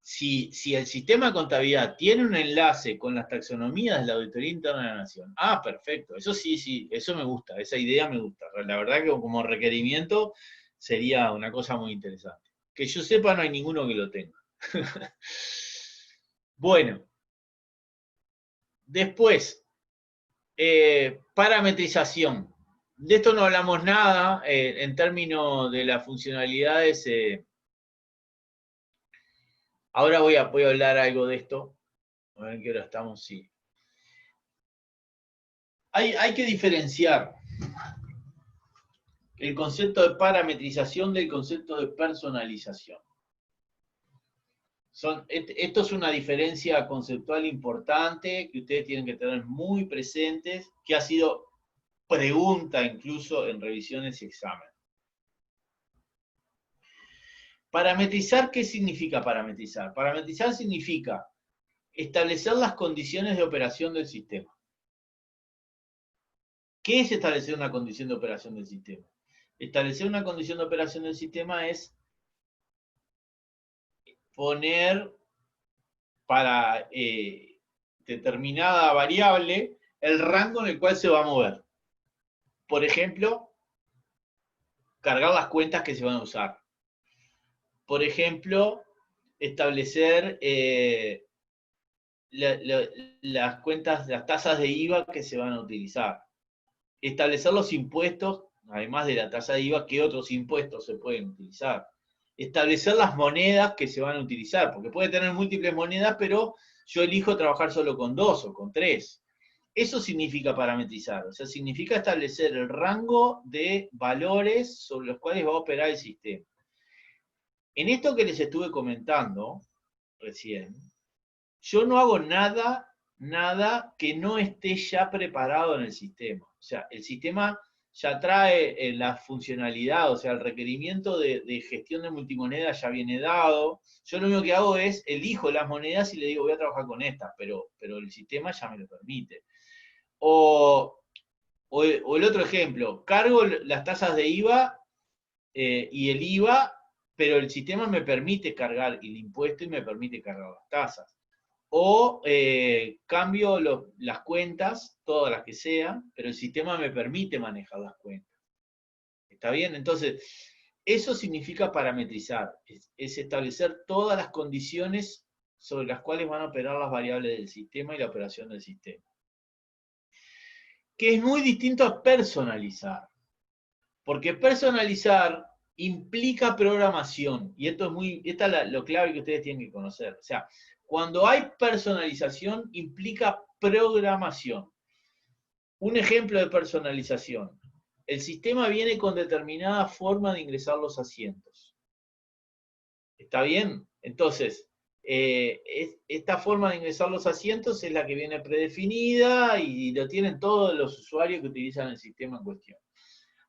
A: si el sistema de contabilidad tiene un enlace con las taxonomías de la Auditoría Interna de la Nación, perfecto, eso sí, eso me gusta, esa idea me gusta. La verdad que como requerimiento sería una cosa muy interesante. Que yo sepa, no hay ninguno que lo tenga. Bueno, después, parametrización. De esto no hablamos nada en términos de las funcionalidades. Ahora voy a hablar algo de esto. A ver en qué hora estamos, sí. Hay que diferenciar el concepto de parametrización del concepto de personalización. Esto es una diferencia conceptual importante que ustedes tienen que tener muy presentes, que ha sido pregunta incluso en revisiones y exámenes. Parametrizar, ¿qué significa parametrizar? Parametrizar significa establecer las condiciones de operación del sistema. ¿Qué es establecer una condición de operación del sistema? Establecer una condición de operación del sistema es poner para determinada variable el rango en el cual se va a mover. Por ejemplo, cargar las cuentas que se van a usar. Por ejemplo, establecer las cuentas, las tasas de IVA que se van a utilizar. Establecer los impuestos, además de la tasa de IVA, qué otros impuestos se pueden utilizar. Establecer las monedas que se van a utilizar, porque puede tener múltiples monedas, pero yo elijo trabajar solo con 2 o con 3. Eso significa parametrizar, o sea, significa establecer el rango de valores sobre los cuales va a operar el sistema. En esto que les estuve comentando recién, yo no hago nada que no esté ya preparado en el sistema. O sea, el sistema ya trae la funcionalidad, o sea, el requerimiento de gestión de multimoneda ya viene dado. Yo lo único que hago es elijo las monedas y le digo voy a trabajar con estas, pero el sistema ya me lo permite. O el otro ejemplo, cargo las tasas de IVA y el IVA, pero el sistema me permite cargar el impuesto y me permite cargar las tasas. o cambio las cuentas, todas las que sean, pero el sistema me permite manejar las cuentas. ¿Está bien? Entonces, eso significa parametrizar, es establecer todas las condiciones sobre las cuales van a operar las variables del sistema y la operación del sistema. Que es muy distinto a personalizar, porque personalizar implica programación, y esta es lo clave que ustedes tienen que conocer. O sea, cuando hay personalización implica programación. Un ejemplo de personalización. El sistema viene con determinada forma de ingresar los asientos. ¿Está bien? Entonces, esta forma de ingresar los asientos es la que viene predefinida y lo tienen todos los usuarios que utilizan el sistema en cuestión.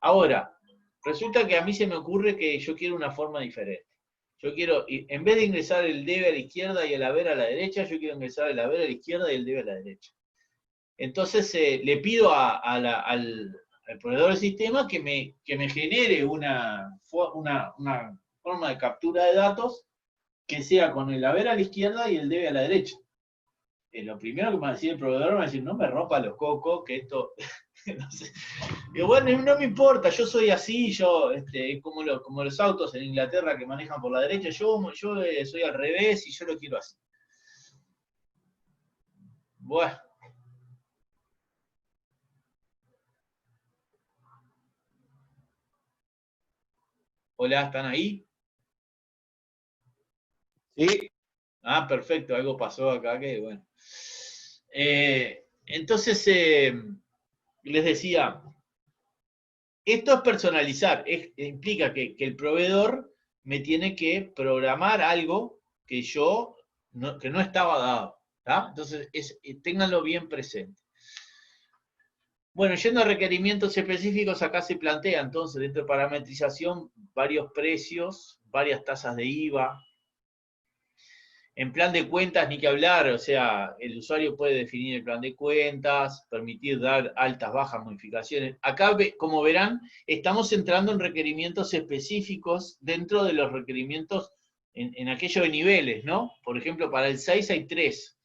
A: Ahora, resulta que a mí se me ocurre que yo quiero una forma diferente. Yo quiero, en vez de ingresar el debe a la izquierda y el haber a la derecha, yo quiero ingresar el haber a la izquierda y el debe a la derecha. Entonces le pido al proveedor del sistema que me genere una forma de captura de datos que sea con el haber a la izquierda y el debe a la derecha. Lo primero que me va a decir el proveedor me va a decir, no me rompa los cocos, que esto... no sé. Y bueno, no me importa, yo soy así, yo, como los autos en Inglaterra que manejan por la derecha, yo soy al revés y yo lo quiero así. Bueno. Hola, ¿están ahí?
C: Sí.
A: Ah, perfecto, algo pasó acá que, bueno. Entonces, les decía, esto es personalizar, implica que el proveedor me tiene que programar algo que que no estaba dado. ¿tá? Entonces, ténganlo bien presente. Bueno, yendo a requerimientos específicos, acá se plantea entonces dentro de parametrización varios precios, varias tasas de IVA. En plan de cuentas, ni que hablar, o sea, el usuario puede definir el plan de cuentas, permitir dar altas, bajas, modificaciones. Acá, como verán, estamos entrando en requerimientos específicos dentro de los requerimientos en aquello de niveles, ¿no? Por ejemplo, para el 6 hay tres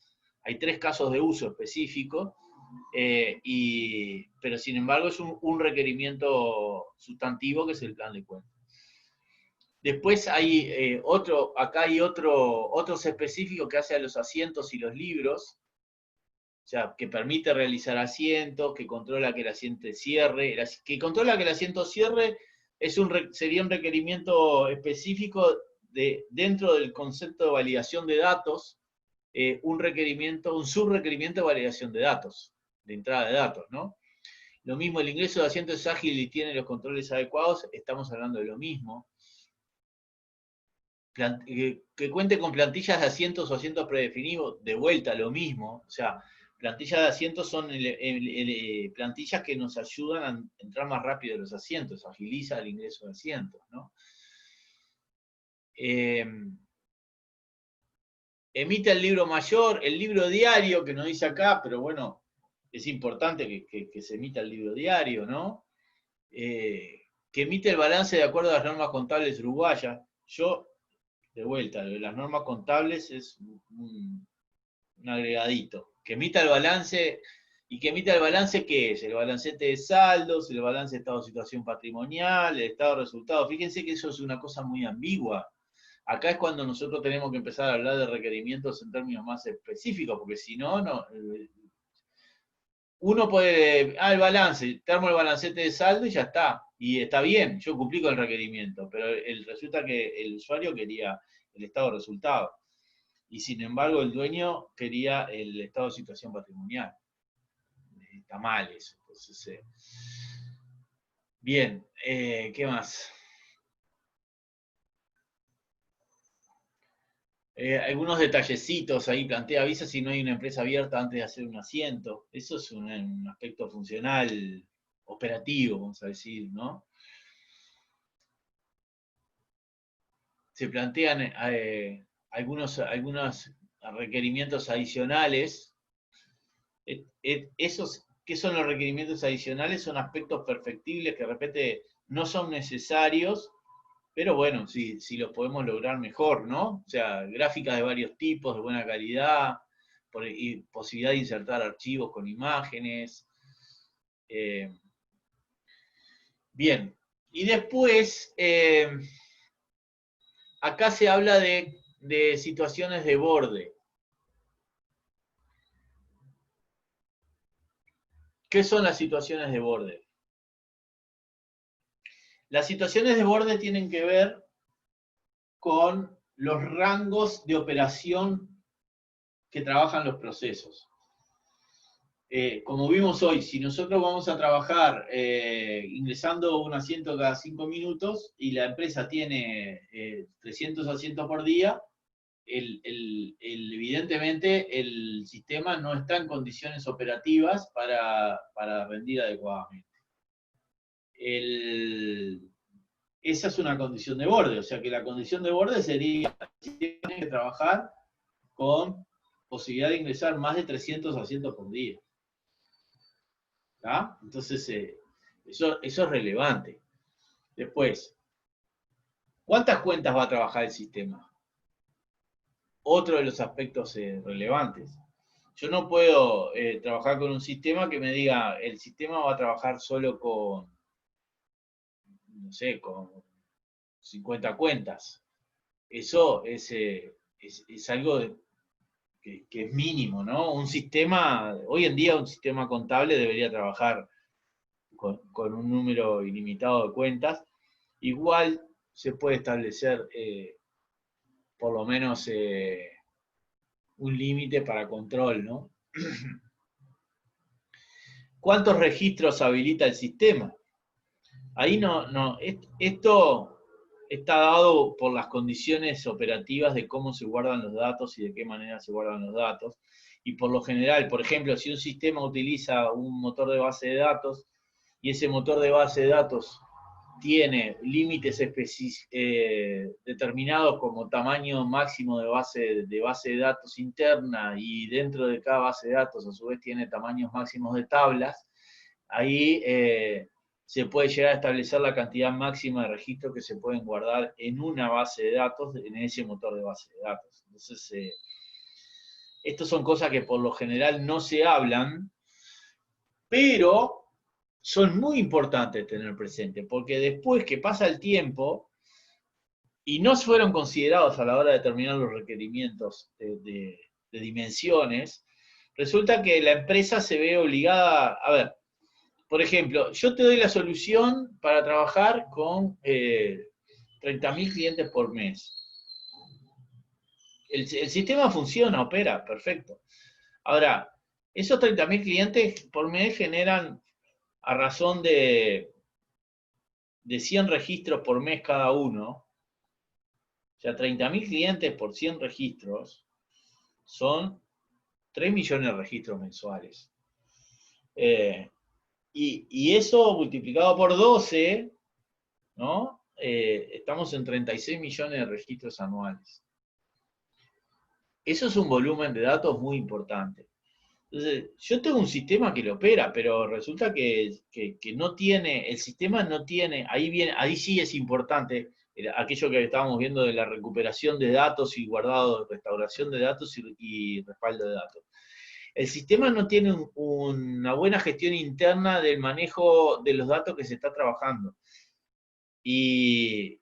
A: casos de uso específicos, pero sin embargo es un requerimiento sustantivo que es el plan de cuentas. Después hay acá hay otros específicos que hace a los asientos y los libros, o sea, que permite realizar asientos, que controla que el asiento cierre, que controla que el asiento cierre sería un requerimiento específico dentro del concepto de validación de datos, un subrequerimiento de validación de datos, de entrada de datos, ¿no? Lo mismo, el ingreso de asientos es ágil y tiene los controles adecuados, estamos hablando de lo mismo. Que cuente con plantillas de asientos o asientos predefinidos, de vuelta lo mismo, o sea, plantillas de asientos son plantillas que nos ayudan a entrar más rápido en los asientos, agiliza el ingreso de asientos, ¿no? Emite el libro mayor, el libro diario, que nos dice acá, pero bueno, es importante que se emita el libro diario, ¿no? Que emite el balance de acuerdo a las normas contables uruguayas. Yo, de vuelta, las normas contables es un agregadito. Que emita el balance, y que emita el balance, ¿qué es? El balancete de saldos, el balance de estado de situación patrimonial, el estado de resultados. Fíjense que eso es una cosa muy ambigua. Acá es cuando nosotros tenemos que empezar a hablar de requerimientos en términos más específicos, porque si no, uno puede, el balance, te armo el balancete de saldo y ya está. Y está bien, yo cumplí con el requerimiento, pero resulta que el usuario quería el estado de resultados. Y sin embargo, el dueño quería el estado de situación patrimonial. Está mal eso. Entonces, bien, ¿qué más? Algunos detallecitos ahí, plantea, avisa si no hay una empresa abierta antes de hacer un asiento. Eso es un aspecto funcional, operativo, vamos a decir, ¿no? Se plantean algunos requerimientos adicionales. ¿Qué son los requerimientos adicionales? Son aspectos perfectibles que de repente no son necesarios, pero bueno, si los podemos lograr mejor, ¿no? O sea, gráficas de varios tipos, de buena calidad, y posibilidad de insertar archivos con imágenes. Bien, y después, acá se habla de situaciones de borde. ¿Qué son las situaciones de borde? Las situaciones de borde tienen que ver con los rangos de operación que trabajan los procesos. Como vimos hoy, si nosotros vamos a trabajar ingresando un asiento cada 5 minutos y la empresa tiene 300 asientos por día, evidentemente el sistema no está en condiciones operativas para rendir adecuadamente. Esa es una condición de borde, o sea que la condición de borde sería que tiene que trabajar con posibilidad de ingresar más de 300 asientos por día. ¿Tá? Entonces, eso es relevante. Después, ¿cuántas cuentas va a trabajar el sistema? Otro de los aspectos relevantes. Yo no puedo trabajar con un sistema que me diga, el sistema va a trabajar solo con, no sé, con 50 cuentas. Eso es algo que es mínimo, ¿no? Un sistema, hoy en día un sistema contable debería trabajar con un número ilimitado de cuentas. Igual se puede establecer por lo menos un límite para control, ¿no? ¿Cuántos registros habilita el sistema? Ahí esto está dado por las condiciones operativas de cómo se guardan los datos y de qué manera se guardan los datos. Y por lo general, por ejemplo, si un sistema utiliza un motor de base de datos y ese motor de base de datos tiene límites determinados como tamaño máximo de base de datos interna y dentro de cada base de datos a su vez tiene tamaños máximos de tablas, ahí se puede llegar a establecer la cantidad máxima de registros que se pueden guardar en una base de datos, en ese motor de base de datos. Entonces, estas son cosas que por lo general no se hablan, pero son muy importantes tener presente, porque después que pasa el tiempo y no fueron considerados a la hora de determinar los requerimientos de dimensiones, resulta que la empresa se ve obligada, a ver, por ejemplo, yo te doy la solución para trabajar con 30.000 clientes por mes. El sistema funciona, opera, perfecto. Ahora, esos 30.000 clientes por mes generan a razón de 100 registros por mes cada uno, o sea, 30.000 clientes por 100 registros, son 3 millones de registros mensuales. Y eso multiplicado por 12, ¿no? Estamos en 36 millones de registros anuales. Eso es un volumen de datos muy importante. Entonces, yo tengo un sistema que lo opera, pero resulta que no tiene, el sistema no tiene, ahí sí es importante aquello que estábamos viendo de la recuperación de datos y guardado, restauración de datos y respaldo de datos. El sistema no tiene una buena gestión interna del manejo de los datos que se está trabajando. Y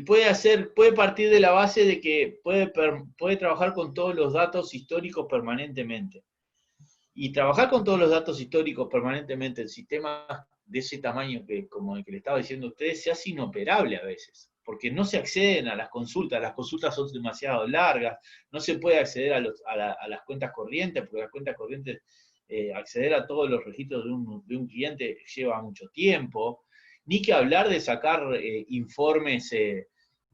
A: puede partir de la base de que puede trabajar con todos los datos históricos permanentemente. Y trabajar con todos los datos históricos permanentemente en sistemas de ese tamaño como el que le estaba diciendo a ustedes, se hace inoperable a veces, porque no se acceden a las consultas son demasiado largas, no se puede acceder a las cuentas corrientes, porque las cuentas corrientes, acceder a todos los registros de un cliente lleva mucho tiempo, ni que hablar de sacar informes de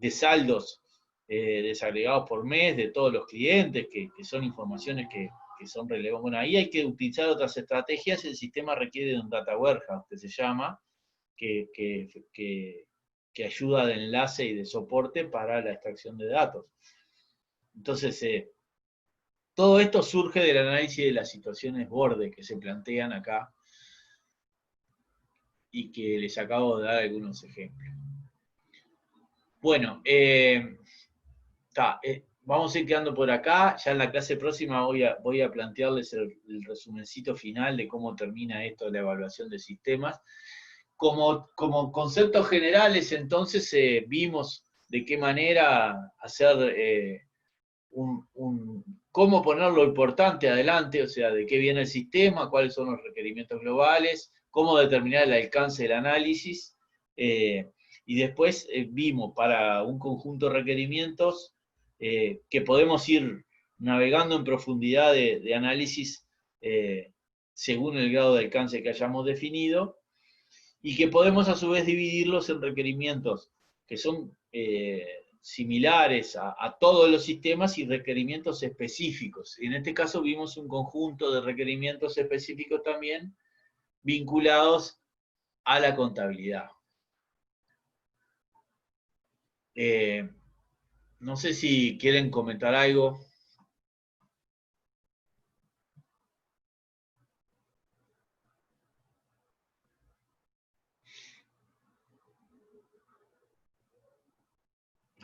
A: saldos desagregados por mes de todos los clientes, que son informaciones que son relevantes. Bueno, ahí hay que utilizar otras estrategias. El sistema requiere de un data warehouse, que se llama, que ayuda de enlace y de soporte para la extracción de datos. Entonces, todo esto surge del análisis de las situaciones borde que se plantean acá y que les acabo de dar algunos ejemplos. Bueno, vamos a ir quedando por acá. Ya en la clase próxima voy a plantearles el resumencito final de cómo termina esto de la evaluación de sistemas. Como conceptos generales, entonces, vimos de qué manera hacer cómo poner lo importante adelante, o sea, de qué viene el sistema, cuáles son los requerimientos globales, cómo determinar el alcance del análisis, y después vimos para un conjunto de requerimientos que podemos ir navegando en profundidad de análisis según el grado de alcance que hayamos definido, y que podemos a su vez dividirlos en requerimientos que son similares a todos los sistemas y requerimientos específicos. Y en este caso vimos un conjunto de requerimientos específicos también vinculados a la contabilidad. No sé si quieren comentar algo.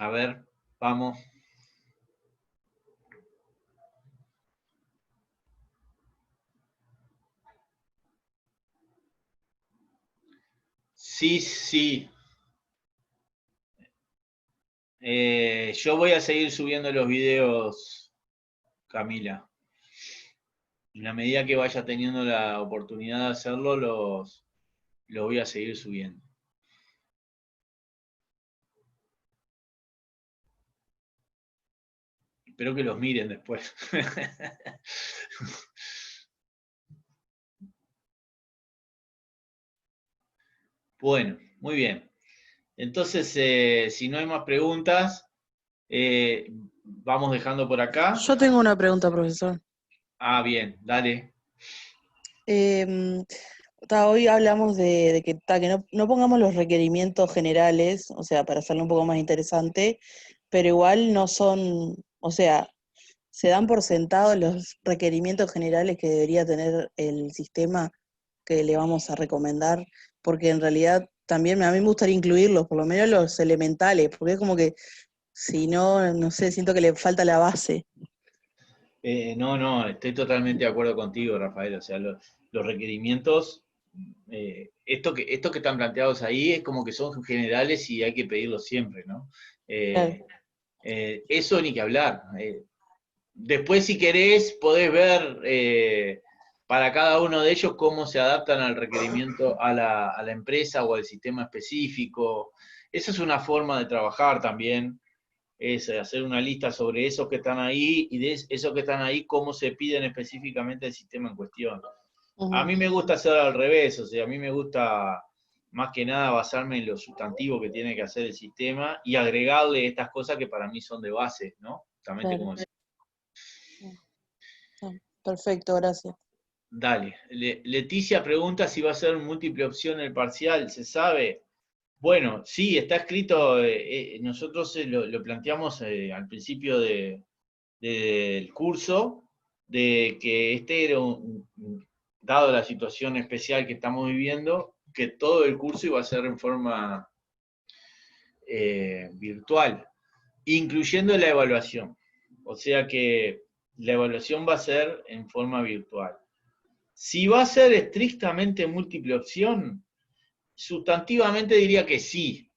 A: A ver, vamos. Sí, sí. Yo voy a seguir subiendo los videos, Camila. En la medida que vaya teniendo la oportunidad de hacerlo, los voy a seguir subiendo. Espero que los miren después. Bueno, muy bien. Entonces, si no hay más preguntas, vamos dejando por acá.
D: Yo tengo una pregunta, profesor.
A: Ah, bien, dale.
D: Hoy hablamos de que no pongamos los requerimientos generales, o sea, para hacerlo un poco más interesante, pero igual no son, o sea, se dan por sentado los requerimientos generales que debería tener el sistema que le vamos a recomendar, porque en realidad también a mí me gustaría incluirlos, por lo menos los elementales, porque es como que si no, no sé, siento que le falta la base.
A: No, estoy totalmente de acuerdo contigo, Rafael. O sea, los requerimientos, estos que están planteados ahí es como que son generales y hay que pedirlos siempre, ¿no?
D: Claro.
A: Eso ni que hablar. Después, si querés, podés ver para cada uno de ellos cómo se adaptan al requerimiento a la empresa o al sistema específico. Esa es una forma de trabajar también, es hacer una lista sobre esos que están ahí y de esos que están ahí, cómo se piden específicamente el sistema en cuestión. A mí me gusta hacer al revés, o sea, a mí me gusta más que nada basarme en lo sustantivo que tiene que hacer el sistema y agregarle estas cosas que para mí son de base, ¿no? Justamente
D: Claro.
A: como decía.
D: Perfecto, gracias.
A: Dale. Leticia pregunta si va a ser múltiple opción el parcial, ¿se sabe? Bueno, sí, está escrito, nosotros lo planteamos al principio del curso, de que este era dado la situación especial que estamos viviendo, que todo el curso iba a ser en forma virtual, incluyendo la evaluación. O sea que la evaluación va a ser en forma virtual. Si va a ser estrictamente múltiple opción, sustantivamente diría que sí.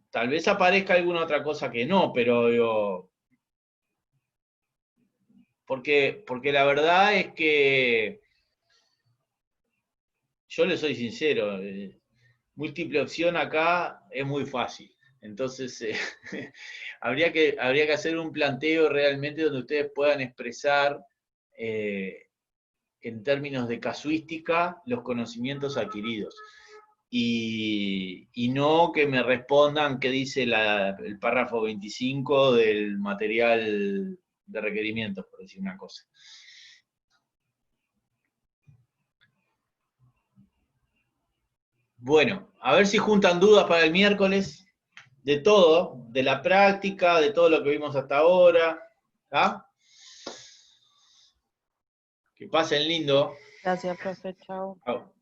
A: Tal vez aparezca alguna otra cosa que no, pero porque la verdad es que yo le soy sincero, múltiple opción acá es muy fácil. Entonces, habría que hacer un planteo realmente donde ustedes puedan expresar en términos de casuística los conocimientos adquiridos. Y no que me respondan qué dice el párrafo 25 del material de requerimientos, por decir una cosa. Bueno, a ver si juntan dudas para el miércoles, de todo, de la práctica, de todo lo que vimos hasta ahora. ¿Ah? Que pasen lindo.
D: Gracias, profe. Chao.
A: Chao.